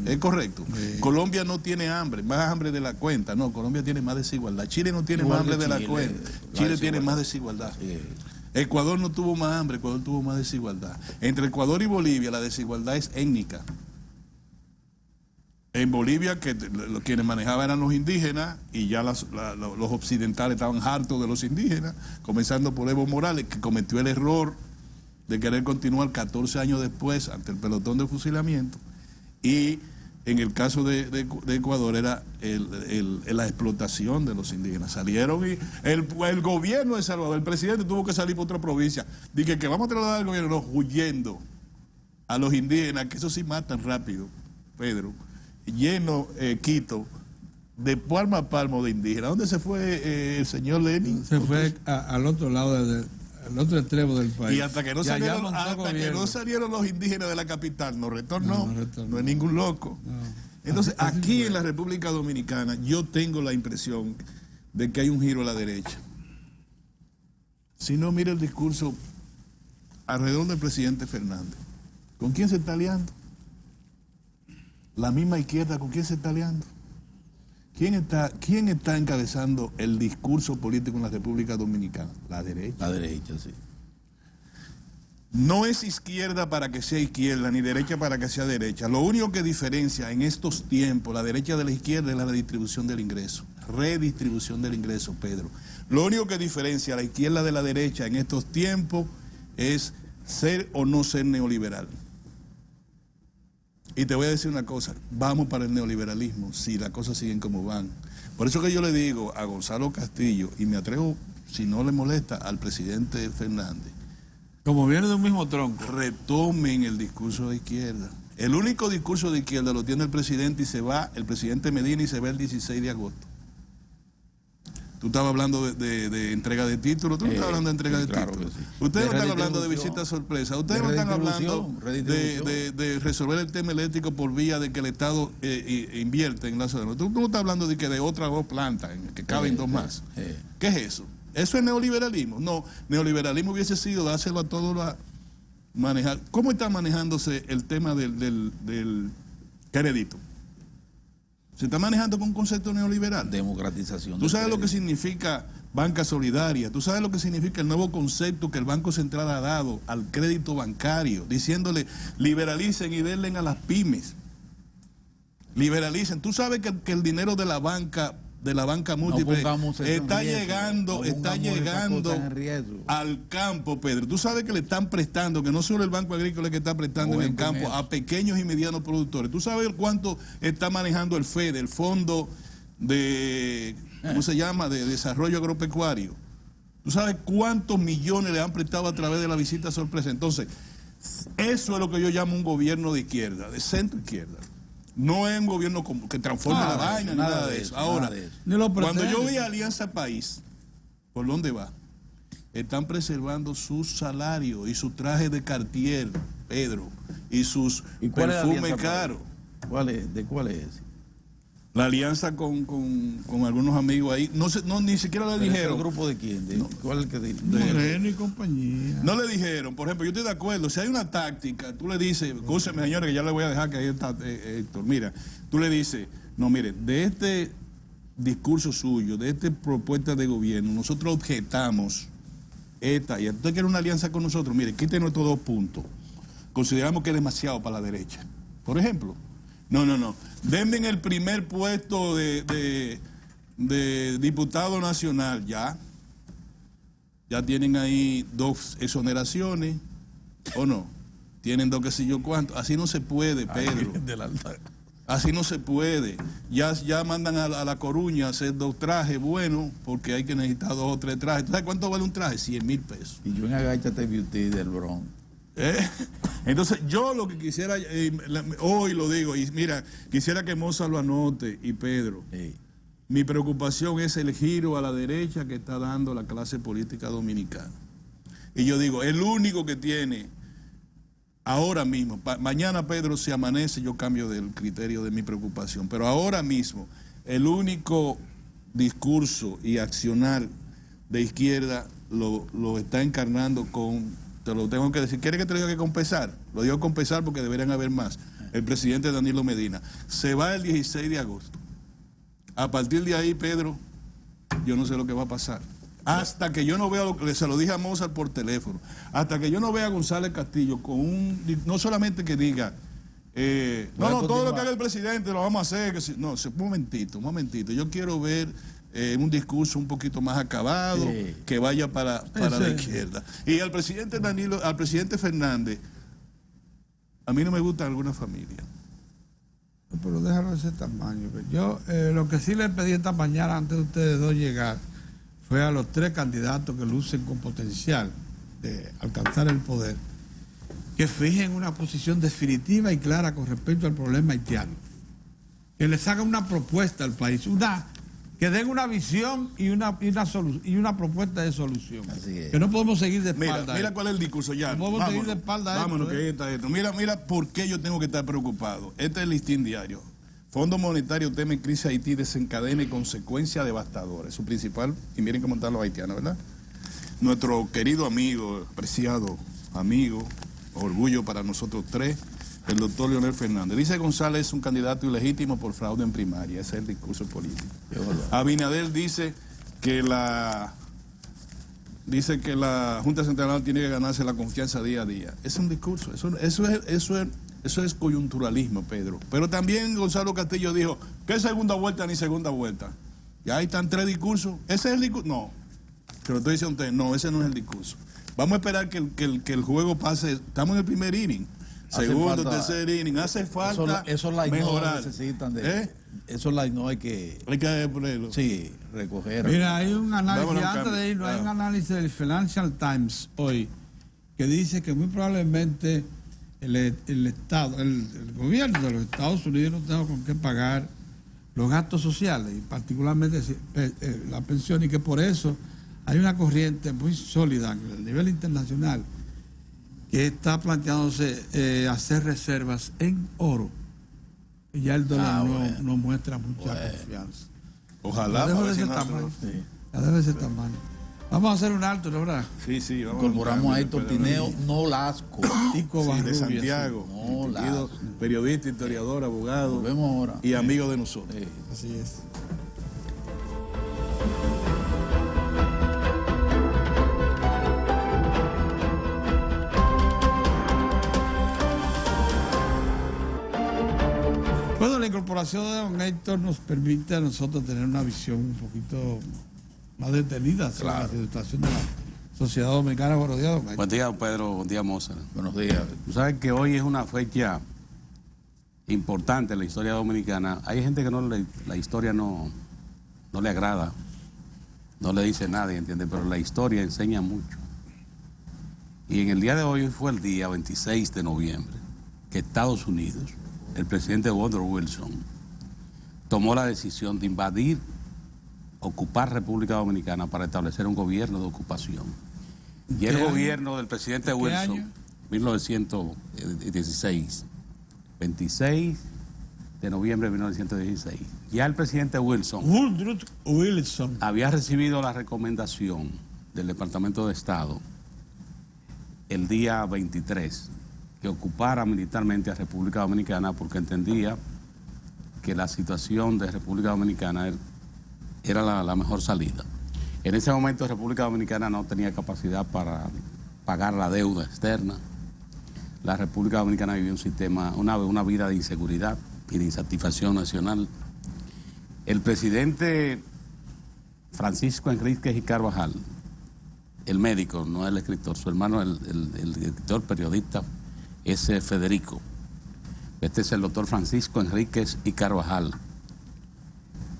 ¿Es correcto? Colombia no tiene hambre, más hambre de la cuenta, no, Colombia tiene más desigualdad. Chile no tiene más hambre de la cuenta, Chile tiene más desigualdad. Sí. Ecuador no tuvo más hambre, Ecuador tuvo más desigualdad. Entre Ecuador y Bolivia la desigualdad es étnica. En Bolivia, quienes manejaban eran los indígenas y ya los occidentales estaban hartos de los indígenas, comenzando por Evo Morales, que cometió el error de querer continuar 14 años después ante el pelotón de fusilamiento. Y en el caso de Ecuador era la explotación de los indígenas. Salieron y el gobierno de Salvador, el presidente tuvo que salir por otra provincia. Dije que vamos a trasladar al gobierno, no, huyendo a los indígenas, que eso sí matan rápido, Pedro. Lleno Quito de palmo a palmo de indígenas. ¿Dónde se fue el señor Lenin? Se fue al otro lado, al otro extremo del país. Y hasta que no salieron los indígenas de la capital, no retornó. No es ningún loco. No. Entonces, aquí en la República Dominicana, yo tengo la impresión de que hay un giro a la derecha. Si no, mira el discurso alrededor del presidente Fernández. ¿Con quién se está aliando? La misma izquierda, ¿con quién se está aliando? ¿Quién está encabezando el discurso político en la República Dominicana? La derecha. La derecha, sí. No es izquierda para que sea izquierda, ni derecha para que sea derecha. Lo único que diferencia en estos tiempos la derecha de la izquierda es la redistribución del ingreso. Redistribución del ingreso, Pedro. Lo único que diferencia a la izquierda de la derecha en estos tiempos es ser o no ser neoliberal. Y te voy a decir una cosa, vamos para el neoliberalismo si las cosas siguen como van. Por eso que yo le digo a Gonzalo Castillo, y me atrevo, si no le molesta, al presidente Fernández. Como viene de un mismo tronco. Retomen el discurso de izquierda. El único discurso de izquierda lo tiene el presidente y se va, el presidente Medina, y se va el 16 de agosto. Tú estabas hablando de entrega de títulos, tú no estabas hablando de entrega de títulos. Sí. Ustedes no están hablando de visita sorpresa, ustedes no están hablando de resolver el tema eléctrico por vía de que el Estado invierte en la zona. Tú no estás hablando de que de otras dos plantas, que caben dos más. ¿Qué es eso? ¿Eso es neoliberalismo? No, neoliberalismo hubiese sido dárselo a todos los manejar. ¿Cómo está manejándose el tema del crédito? Se está manejando con un concepto neoliberal. Democratización. Tú sabes lo que significa banca solidaria. Tú sabes lo que significa el nuevo concepto que el Banco Central ha dado al crédito bancario, diciéndole liberalicen y denle a las pymes. Liberalicen. Tú sabes que el dinero de la banca múltiple está llegando al campo, Pedro. Tú sabes que le están prestando, que no solo el Banco Agrícola que está prestando en el campo a pequeños y medianos productores. Tú sabes cuánto está manejando el FED, el Fondo de, ¿cómo se llama?, de Desarrollo Agropecuario. Tú sabes cuántos millones le han prestado a través de la visita sorpresa. Entonces, eso es lo que yo llamo un gobierno de izquierda, de centro izquierda. No es un gobierno que transforma la vaina, nada de eso. Ahora, cuando yo vi a Alianza País, ¿por dónde va? Están preservando su salario y su traje de Cartier, Pedro, y sus perfumes caros. ¿De cuál es ese? La alianza con algunos amigos ahí, ni siquiera le dijeron. ¿El grupo de quién? ¿Cuál es el que dice? Moreno y compañía. No le dijeron, por ejemplo, yo estoy de acuerdo, si hay una táctica, tú le dices, escúcheme señores, que ya le voy a dejar que ahí está Héctor, mira, tú le dices, no, mire, de este discurso suyo, de esta propuesta de gobierno, nosotros objetamos esta, y usted quiere una alianza con nosotros, mire, quiten estos 2 puntos, consideramos que es demasiado para la derecha, por ejemplo. No. Denme en el primer puesto de diputado nacional, ya. Ya tienen ahí 2 exoneraciones, ¿o no? Tienen 2 qué sé yo cuánto. Así no se puede, Pedro. Así no se puede. Ya mandan a La Coruña a hacer 2 trajes, bueno, porque hay que necesitar 2 o 3 trajes. ¿Tú sabes cuánto vale un traje? 100,000 pesos. Y yo en Agáchate Beauty del Bronx. Entonces yo lo que quisiera, hoy lo digo, y mira, quisiera que Moza lo anote y Pedro, mi preocupación es el giro a la derecha que está dando la clase política dominicana. Y yo digo, el único que tiene ahora mismo, mañana Pedro se amanece, yo cambio del criterio de mi preocupación, pero ahora mismo el único discurso y accionar de izquierda lo está encarnando con... Te lo tengo que decir. ¿Quiere que te lo diga que compensar? Lo digo compensar porque deberían haber más. El presidente Danilo Medina se va el 16 de agosto. A partir de ahí, Pedro, yo no sé lo que va a pasar. Hasta que yo no vea, se lo dije a Mozart por teléfono, hasta que yo no vea a González Castillo con no solamente que diga, todo lo que haga el presidente lo vamos a hacer. No, un momentito. Yo quiero ver un discurso un poquito más acabado, que vaya para la izquierda. Y al presidente Fernández, a mí no me gusta alguna familia. Pero déjalo de ese tamaño. Yo lo que sí le pedí esta mañana antes de ustedes 2 llegar fue a los 3 candidatos que lucen con potencial de alcanzar el poder, que fijen una posición definitiva y clara con respecto al problema haitiano. Que les hagan una propuesta al país, que den una visión y una propuesta de solución. Que no podemos seguir de espalda. Mira cuál es el discurso ya. No podemos seguir de espalda. Vámonos, que ahí está esto. Mira por qué yo tengo que estar preocupado. Este es el listín diario. Fondo Monetario teme crisis Haití desencadena y consecuencia devastadora. Es su principal, y miren cómo están los haitianos, ¿verdad? Nuestro querido amigo, apreciado amigo, orgullo para nosotros 3, el doctor Leonel Fernández. Dice González es un candidato ilegítimo por fraude en primaria. Ese es el discurso político. Abinader dice que la Junta Central tiene que ganarse la confianza día a día. Es un discurso. Eso es coyunturalismo, Pedro. Pero también Gonzalo Castillo dijo que segunda vuelta ni segunda vuelta. Ya ahí están 3 discursos. ¿Ese es el discurso? No. Te lo estoy diciendo a usted. No, ese no es el discurso. Vamos a esperar que el juego pase. Estamos en el primer inning. Segundo, tercer inning. Hace falta mejorar. Necesitan esos light no hay que ponerlo. Sí, recoger. Mira, hay un análisis, antes de irnos, hay un análisis del Financial Times hoy que dice que muy probablemente el gobierno de los Estados Unidos no tenga con qué pagar los gastos sociales, y particularmente la pensión, y que por eso hay una corriente muy sólida a nivel internacional que está planteándose hacer reservas en oro. Y ya el dólar no muestra mucha confianza. Ojalá. Ya debe de ese tamaño. Ya debe de ese tamaño. Vamos a hacer un alto, ¿no, verdad? Sí, vamos. Incorporamos a Héctor Tineo Nolasco. De Santiago. Periodista, historiador, abogado. Volvemos ahora. Y amigo de nosotros. Así es. Bueno, la incorporación de don Héctor nos permite a nosotros tener una visión un poquito más detenida sobre la situación de la sociedad dominicana. Buenos días, don Héctor. Buen día, Pedro. Buen día, Mozart. Buenos días. Tú sabes que hoy es una fecha importante en la historia dominicana. Hay gente que la historia no le agrada, no le dice nada, ¿entiendes? Pero la historia enseña mucho. Y en el día de hoy fue el día 26 de noviembre que Estados Unidos el presidente Woodrow Wilson tomó la decisión de ocupar República Dominicana para establecer un gobierno de ocupación. Y el gobierno del presidente Wilson, año? 1916, 26 de noviembre de 1916. Ya el presidente Wilson Woodrow Wilson. había recibido la recomendación del Departamento de Estado el día 23 que ocupara militarmente a República Dominicana porque entendía que la situación de República Dominicana era la mejor salida. En ese momento República Dominicana no tenía capacidad para pagar la deuda externa. La República Dominicana vivía un sistema, una vida de inseguridad y de insatisfacción nacional. El presidente Francisco Enríquez y Carvajal, el médico, no el escritor, su hermano, el escritor periodista, es Federico. Este es el doctor Francisco Enríquez y Carvajal,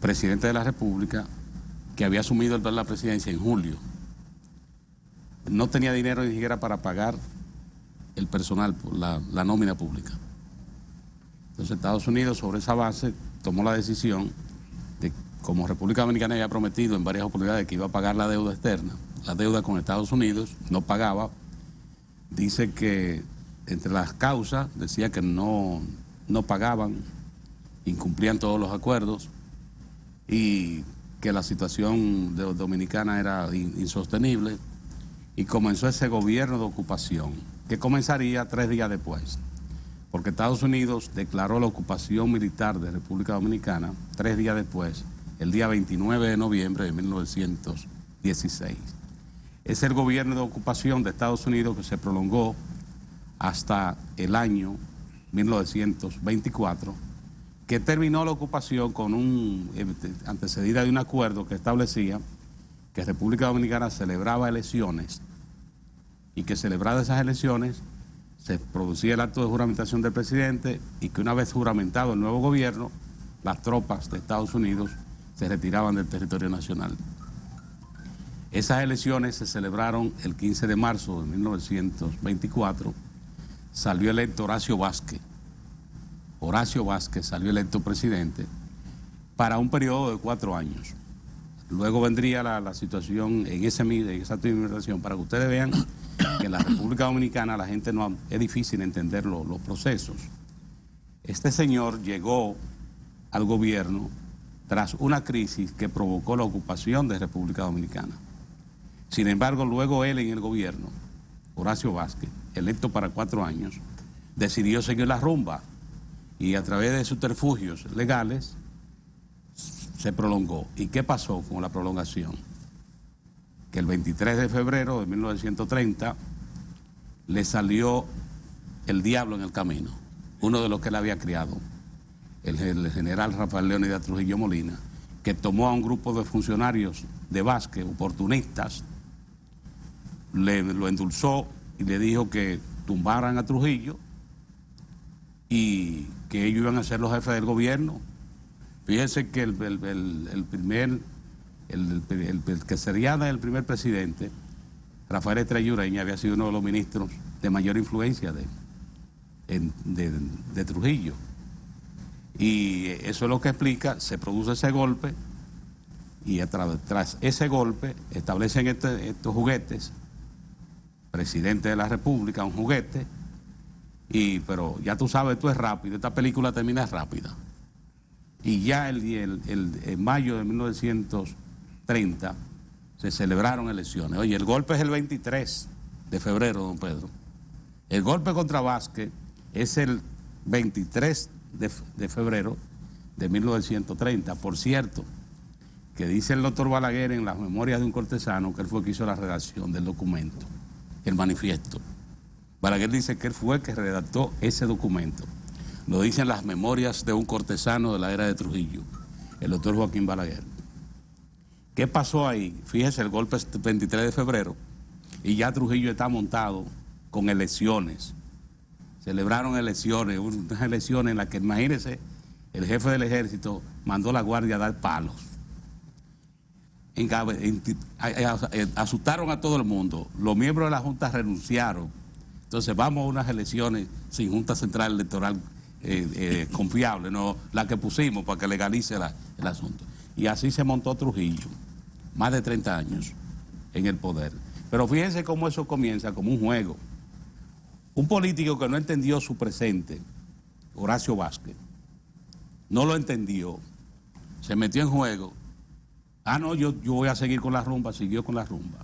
presidente de la República, que había asumido la presidencia en julio. No tenía dinero ni siquiera para pagar el personal, la nómina pública. Entonces Estados Unidos, sobre esa base, tomó la decisión de, como República Dominicana había prometido en varias oportunidades que iba a pagar la deuda externa, la deuda con Estados Unidos, no pagaba. Dice que entre las causas decía que no pagaban, incumplían todos los acuerdos y que la situación dominicana era insostenible, y comenzó ese gobierno de ocupación que comenzaría 3 días después, porque Estados Unidos declaró la ocupación militar de República Dominicana 3 días después, el día 29 de noviembre de 1916. Es el gobierno de ocupación de Estados Unidos que se prolongó hasta el año 1924, que terminó la ocupación con antecedida de un acuerdo que establecía que República Dominicana celebraba elecciones y que celebradas esas elecciones se producía el acto de juramentación del presidente y que una vez juramentado el nuevo gobierno, las tropas de Estados Unidos se retiraban del territorio nacional. Esas elecciones se celebraron el 15 de marzo de 1924, salió electo Horacio Vázquez. Horacio Vázquez salió electo presidente para un periodo de 4 años. Luego vendría la situación en esa administración, para que ustedes vean que en la República Dominicana la gente es difícil entender los procesos. Este señor llegó al gobierno tras una crisis que provocó la ocupación de República Dominicana. Sin embargo, luego él en el gobierno, Horacio Vázquez, electo para 4 años, decidió seguir la rumba y a través de subterfugios legales se prolongó. ¿Y qué pasó con la prolongación? Que el 23 de febrero de 1930 le salió el diablo en el camino, uno de los que él había criado, el general Rafael Leónidas Trujillo Molina, que tomó a un grupo de funcionarios de Vázquez, oportunistas, lo endulzó y le dijo que tumbaran a Trujillo y que ellos iban a ser los jefes del gobierno. Fíjense que el que sería el primer presidente, Rafael Estrella Ureña, había sido uno de los ministros de mayor influencia de Trujillo. Y eso es lo que explica, se produce ese golpe y tras ese golpe establecen estos juguetes, presidente de la República, un juguete, pero ya tú sabes, esto es rápido, esta película termina rápida. Y ya en mayo de 1930 se celebraron elecciones. Oye, el golpe es el 23 de febrero, don Pedro. El golpe contra Vázquez es el 23 de febrero de 1930. Por cierto, que dice el doctor Balaguer en las memorias de un cortesano que él fue el que hizo la redacción del documento, el manifiesto. Balaguer dice que él fue el que redactó ese documento. Lo dicen las memorias de un cortesano de la era de Trujillo, el doctor Joaquín Balaguer. ¿Qué pasó ahí? Fíjese, el golpe es el 23 de febrero y ya Trujillo está montado con elecciones. Celebraron elecciones, unas elecciones en las que, imagínense, el jefe del ejército mandó a la guardia a dar palos. Asustaron a todo el mundo. Los miembros de la Junta renunciaron. Entonces vamos a unas elecciones sin Junta Central Electoral confiable, no la que pusimos para que legalice el asunto. Y así se montó Trujillo, más de 30 años en el poder. Pero fíjense cómo eso comienza como un juego. Un político que no entendió su presente, Horacio Vázquez, no lo entendió, se metió en juego. Ah, no, yo voy a seguir con la rumba, siguió con la rumba.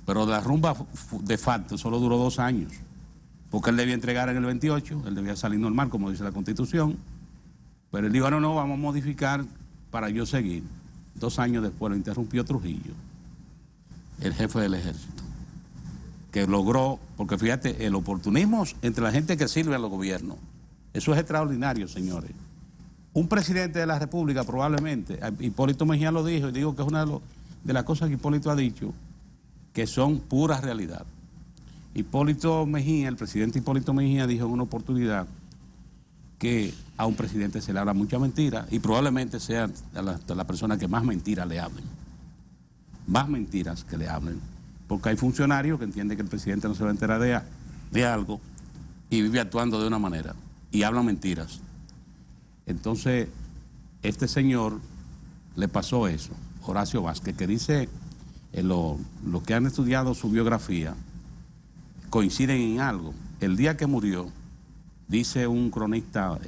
Pero la rumba de facto solo duró 2 años, porque él debía entregar en el 28, él debía salir normal, como dice la Constitución, pero él dijo, no, vamos a modificar para yo seguir. 2 años después lo interrumpió Trujillo, el jefe del ejército, que logró, porque fíjate, el oportunismo entre la gente que sirve a los gobiernos, eso es extraordinario, señores. Un presidente de la República probablemente, Hipólito Mejía lo dijo, y digo que es una de las cosas que Hipólito ha dicho, que son pura realidad. Hipólito Mejía, el presidente Hipólito Mejía dijo en una oportunidad que a un presidente se le habla mucha mentira y probablemente sea la persona que más mentiras le hablen. Más mentiras que le hablen. Porque hay funcionarios que entienden que el presidente no se va a enterar de algo y vive actuando de una manera y hablan mentiras. Entonces, este señor le pasó eso, Horacio Vázquez, que dice, los que han estudiado su biografía coinciden en algo. El día que murió, dice un cronista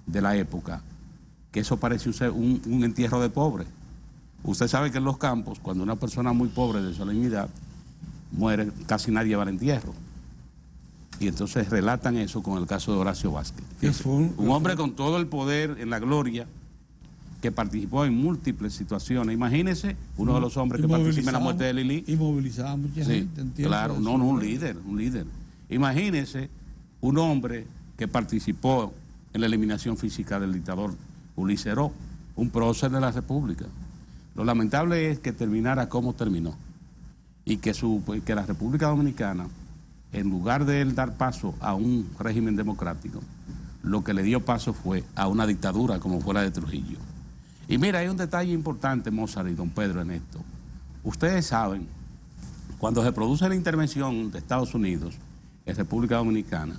de la época, que eso parece un entierro de pobre. Usted sabe que en los campos, cuando una persona muy pobre de solemnidad muere, casi nadie va al entierro. Y entonces relatan eso con el caso de Horacio Vázquez. Un hombre con todo el poder en la gloria, que participó en múltiples situaciones. Imagínese uno de los hombres que participa en la muerte de Lili. Y movilizaba a mucha gente. Claro, un líder. Imagínese un hombre que participó en la eliminación física del dictador Ulises Heró, un prócer de la República. Lo lamentable es que terminara como terminó y que la República Dominicana, en lugar de él dar paso a un régimen democrático, lo que le dio paso fue a una dictadura como fue la de Trujillo. Y mira, hay un detalle importante, Mozart y don Pedro, en esto. Ustedes saben, cuando se produce la intervención de Estados Unidos en República Dominicana,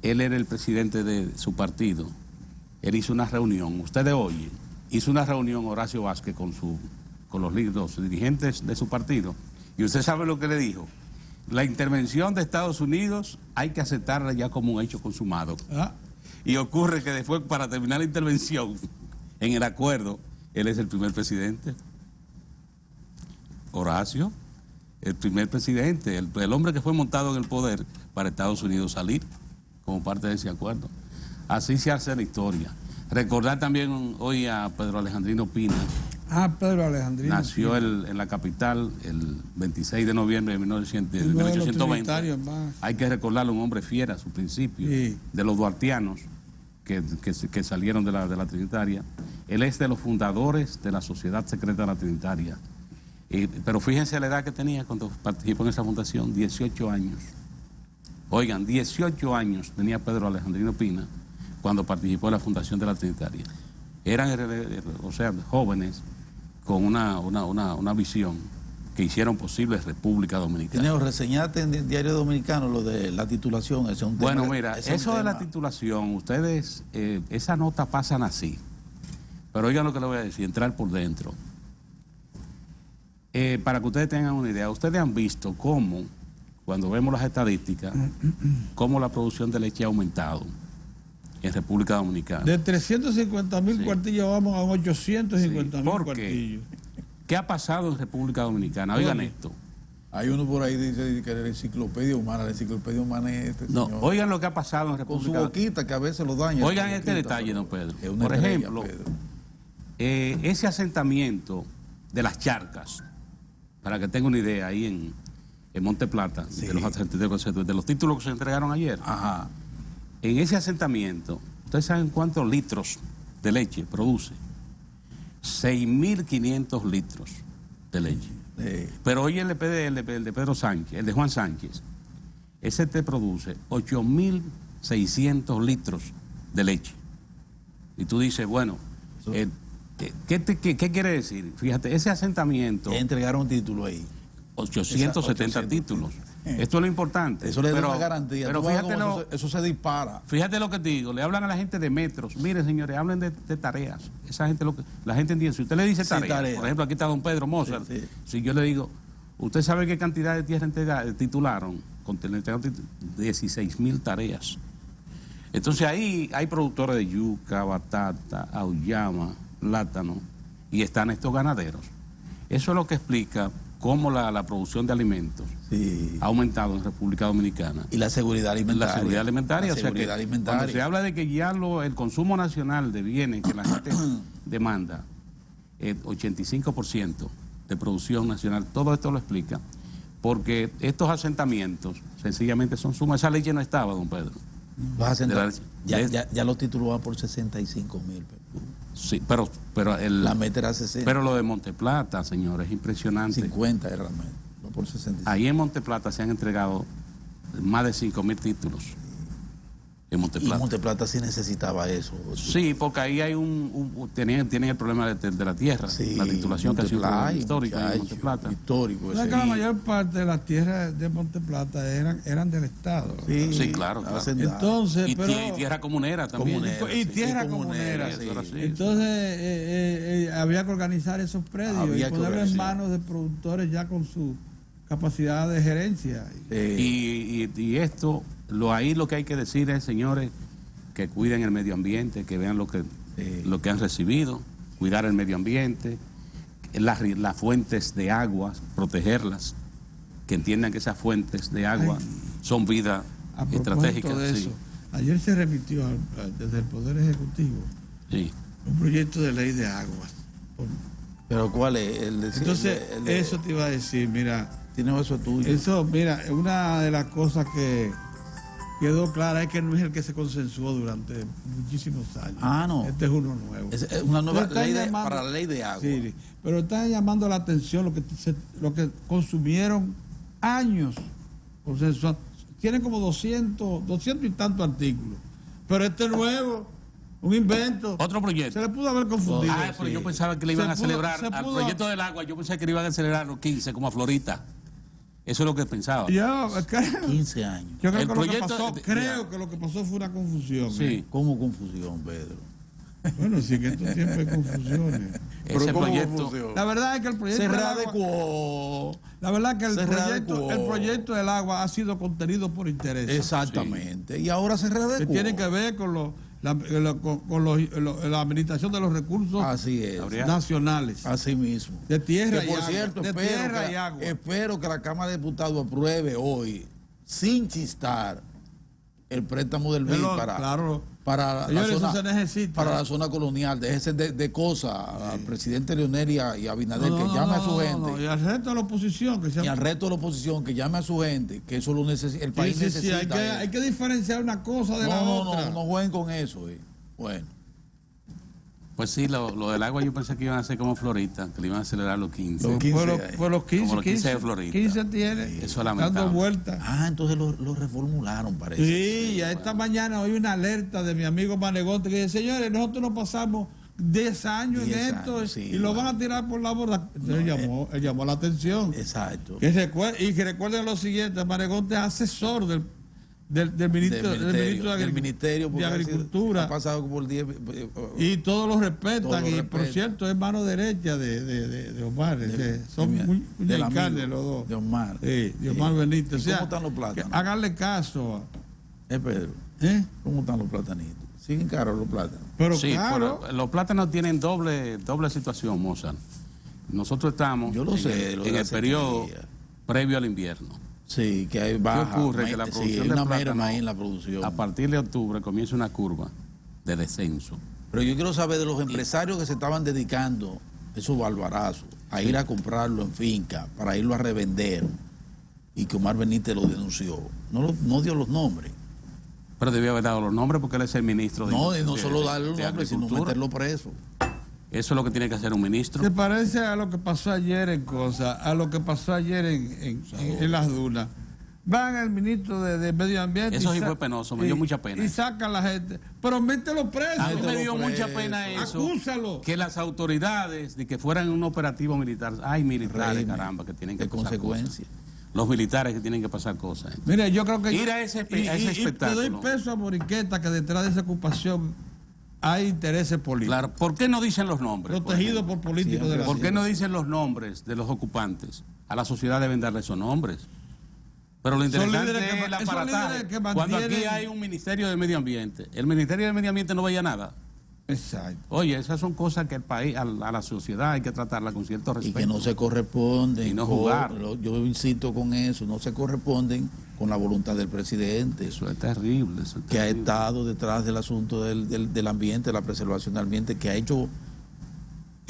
él era el presidente de su partido, él hizo una reunión, ustedes oyen, hizo una reunión Horacio Vázquez con los dirigentes de su partido, y usted sabe lo que le dijo. La intervención de Estados Unidos hay que aceptarla ya como un hecho consumado. Y ocurre que después, para terminar la intervención, en el acuerdo, él es el primer presidente. Horacio, el primer presidente, el hombre que fue montado en el poder para Estados Unidos salir como parte de ese acuerdo. Así se hace la historia. Recordar también hoy a Pedro Alejandrino Pina. Pedro Alejandrino. Nació en la capital el 26 de noviembre de 1820. Hay que recordarlo, un hombre fiel a su principio, sí, de los duartianos que salieron de la Trinitaria. Él es de los fundadores de la Sociedad Secreta de la Trinitaria. Pero fíjense la edad que tenía cuando participó en esa fundación, 18 años. Oigan, 18 años tenía Pedro Alejandrino Pina cuando participó en la fundación de la Trinitaria. Eran, jóvenes con una visión que hicieron posible República Dominicana. Teneo, reseñaste en el Diario Dominicano lo de la titulación. Ese es un tema, mira, eso de la titulación, ustedes, esa nota pasan así. Pero oigan lo que le voy a decir, entrar por dentro. Para que ustedes tengan una idea, ustedes han visto cómo, cuando vemos las estadísticas, cómo la producción de leche ha aumentado en República Dominicana. De 350.000 cuartillos vamos a 850.000 cuartillos. ¿Qué ha pasado en República Dominicana? Oigan esto. Hay uno por ahí que dice que la enciclopedia humana es no, señor. Oigan lo que ha pasado en República Dominicana. Con su boquita, que a veces lo daña. Oigan este detalle, don Pedro. Por ejemplo, ese asentamiento de las charcas, para que tengan una idea, ahí en Monte Plata, sí, de los títulos que se entregaron ayer. Ajá. En ese asentamiento, ¿ustedes saben cuántos litros de leche produce? 6.500 litros de leche. Pero hoy el de Pedro Sánchez, el de Juan Sánchez, ese te produce 8.600 litros de leche. Y tú dices, bueno, ¿qué quiere decir? Fíjate, ese asentamiento... Entregaron título ahí. 870 títulos. Esto es lo importante. Eso le da una garantía. Pero fíjate, eso se dispara. Fíjate lo que te digo, le hablan a la gente de metros. Miren, señores, hablen de tareas. Esa gente, la gente entiende. Si usted le dice tareas, por ejemplo, aquí está don Pedro Mozart. Sí. Si yo le digo, ¿usted sabe qué cantidad de tierra titularon? 16.000 tareas. Entonces ahí hay productores de yuca, batata, auyama, plátano, y están estos ganaderos. Eso es lo que explica cómo la producción de alimentos ha aumentado en República Dominicana. Y la seguridad alimentaria. La seguridad alimentaria. Alimentaria. Cuando se habla de que ya el consumo nacional de bienes que la gente demanda, 85% de producción nacional, todo esto lo explica, porque estos asentamientos sencillamente son sumas. Esa ley ya no estaba, don Pedro. Ya lo tituló por 65.000. Sí, pero la meta era 60. Pero lo de Monteplata, señores, es impresionante. 50 era la meta, no por 65. Ahí en Monteplata se han entregado más de 5.000 títulos. En Monteplata. Y Monteplata sí necesitaba eso. Sí, porque ahí hay tienen el problema de la tierra, la titulación que ha sido histórico en Monteplata. Histórico. La mayor parte de las tierras de Monteplata eran del Estado. Sí, claro. Entonces, y tierra comunera también. Y tierra comunera. Sí. Entonces había que organizar esos predios y ponerlo en manos de productores ya con su capacidad de gerencia. Y esto... Ahí lo que hay que decir es, señores, que cuiden el medio ambiente, que vean lo que han recibido, cuidar el medio ambiente, las fuentes de agua, protegerlas, que entiendan que esas fuentes de agua son vida estratégica. De eso, ayer se remitió desde el Poder Ejecutivo un proyecto de ley de aguas. ¿Pero cuál es? Entonces, eso te iba a decir, mira. Tiene eso tuyo. Eso, mira, una de las cosas que quedó clara es que no es el que se consensuó durante muchísimos años. No. Este es uno nuevo. Es una nueva ley para la ley de agua. Sí, pero están llamando la atención lo que consumieron años. Tienen como 200 y tantos artículos. Pero este nuevo, un invento. Otro proyecto. Se le pudo haber confundido. Pero yo pensaba que le iban a celebrar al proyecto del agua, yo pensaba que le iban a celebrar los 15, como a Florita. Eso es lo que pensaba. 15 años. Yo creo que lo que pasó fue una confusión. Sí. ¿Cómo confusión, Pedro? Bueno, sí, que en estos tiempos hay confusiones. Ese proyecto. La verdad es que el proyecto se readecuó. La verdad es que el proyecto del agua ha sido contenido por interés. Exactamente. Y ahora se readecuó. Que tiene que ver con la administración de los recursos nacionales. Así mismo. De tierra y agua. Espero que la Cámara de Diputados apruebe hoy, sin chistar, el préstamo del BID para la zona colonial. Déjese de cosas al presidente Leonel y a Abinader, que llame a su gente. Y al resto de la oposición. Que llame a su gente, que eso lo necesita. El país necesita. Hay que diferenciar una cosa de la otra. No jueguen con eso. Bueno. Pues sí, lo del agua yo pensé que iban a ser como Florita, que le iban a acelerar los 15. Los 15 de Florita. 15 tiene. Eso es lamentable. Dando vueltas. Entonces lo reformularon, parece. Sí, ya esta mañana hoy una alerta de mi amigo Manegote que dice, señores, nosotros nos pasamos 10 años en esto y lo van a tirar por la borda. Entonces él llamó la atención. Exacto. Que recuerden lo siguiente, Manegote es asesor del ministro del Ministerio de Agricultura. Ha pasado por 10. Y todos lo respetan. Y por cierto, es mano derecha de Omar. Son muy alcaldes los dos. De Omar. Sí, de Omar Benítez. ¿Cómo están los plátanos? Háganle caso. Pedro. ¿Cómo están los platanitos? ¿Siguen caros los plátanos? Pero los plátanos tienen doble situación, Mozart. Nosotros estamos en el periodo previo al invierno. Sí, que hay baja. ¿Qué ocurre? Que la producción de plátano, en la producción. a partir de octubre comienza una curva de descenso. Pero yo quiero saber de los empresarios que se estaban dedicando, esos barbarazos, a ir a comprarlo en finca, para irlo a revender, y que Omar Benítez lo denunció. No dio los nombres. Pero debió haber dado los nombres porque él es el ministro de No solo darle los nombres, sino meterlo preso. Eso es lo que tiene que hacer un ministro. Se parece a lo que pasó ayer a lo que pasó ayer en las dunas. Van el ministro de Medio Ambiente. Eso sí fue penoso, me dio mucha pena. Y sacan a la gente. Pero mételo preso. A mí me dio mucha pena eso. Acúsalo. Que las autoridades de que fueran un operativo militar. Hay militares, caramba, que tienen que consecuencias. los militares que tienen que pasar cosas. Mira, yo creo que... Ir a ese espectáculo. Y te doy peso a Moriqueta que detrás de esa ocupación hay intereses políticos. Claro, ¿por qué no dicen los nombres? Protegidos por políticos de la ¿Por qué ciudad. no dicen los nombres de los ocupantes? A la sociedad deben darle esos nombres. Pero lo interesante líderes es el esos aparataje. líderes que Cuando aquí mantienen- hay un Ministerio de Medio Ambiente, el Ministerio de Medio Ambiente no veía nada. Exacto. Oye, esas son cosas que el país, a la sociedad hay que tratarla con cierto Y respeto. que no se corresponden. Y no jugar. Yo insisto con eso, no se corresponden con la voluntad del presidente, Eso es terrible. Eso es que ha terrible. estado detrás del asunto del ambiente, la preservación del ambiente, que ha hecho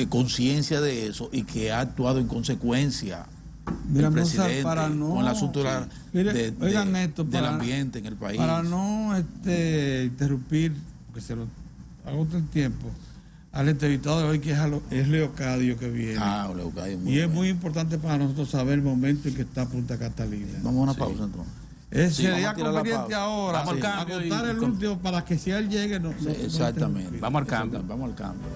conciencia de eso y que ha actuado en consecuencia. Mira, El Mozart, presidente para no... con el asunto de la- Mire, oigan esto, del ambiente en el país. Para no interrumpir, porque se lo agota el tiempo, al entrevistado de hoy, que es Leocadio que viene. Leocadio, Y es bueno. muy importante para nosotros saber el momento en que está Punta Catalina. Vamos a una pausa entonces. Sería vamos a tirar la conveniente pausa. ahora Vamos al cambio agotar y- el último para que si él llegue no Exactamente. Vamos al cambio. Vamos al cambio.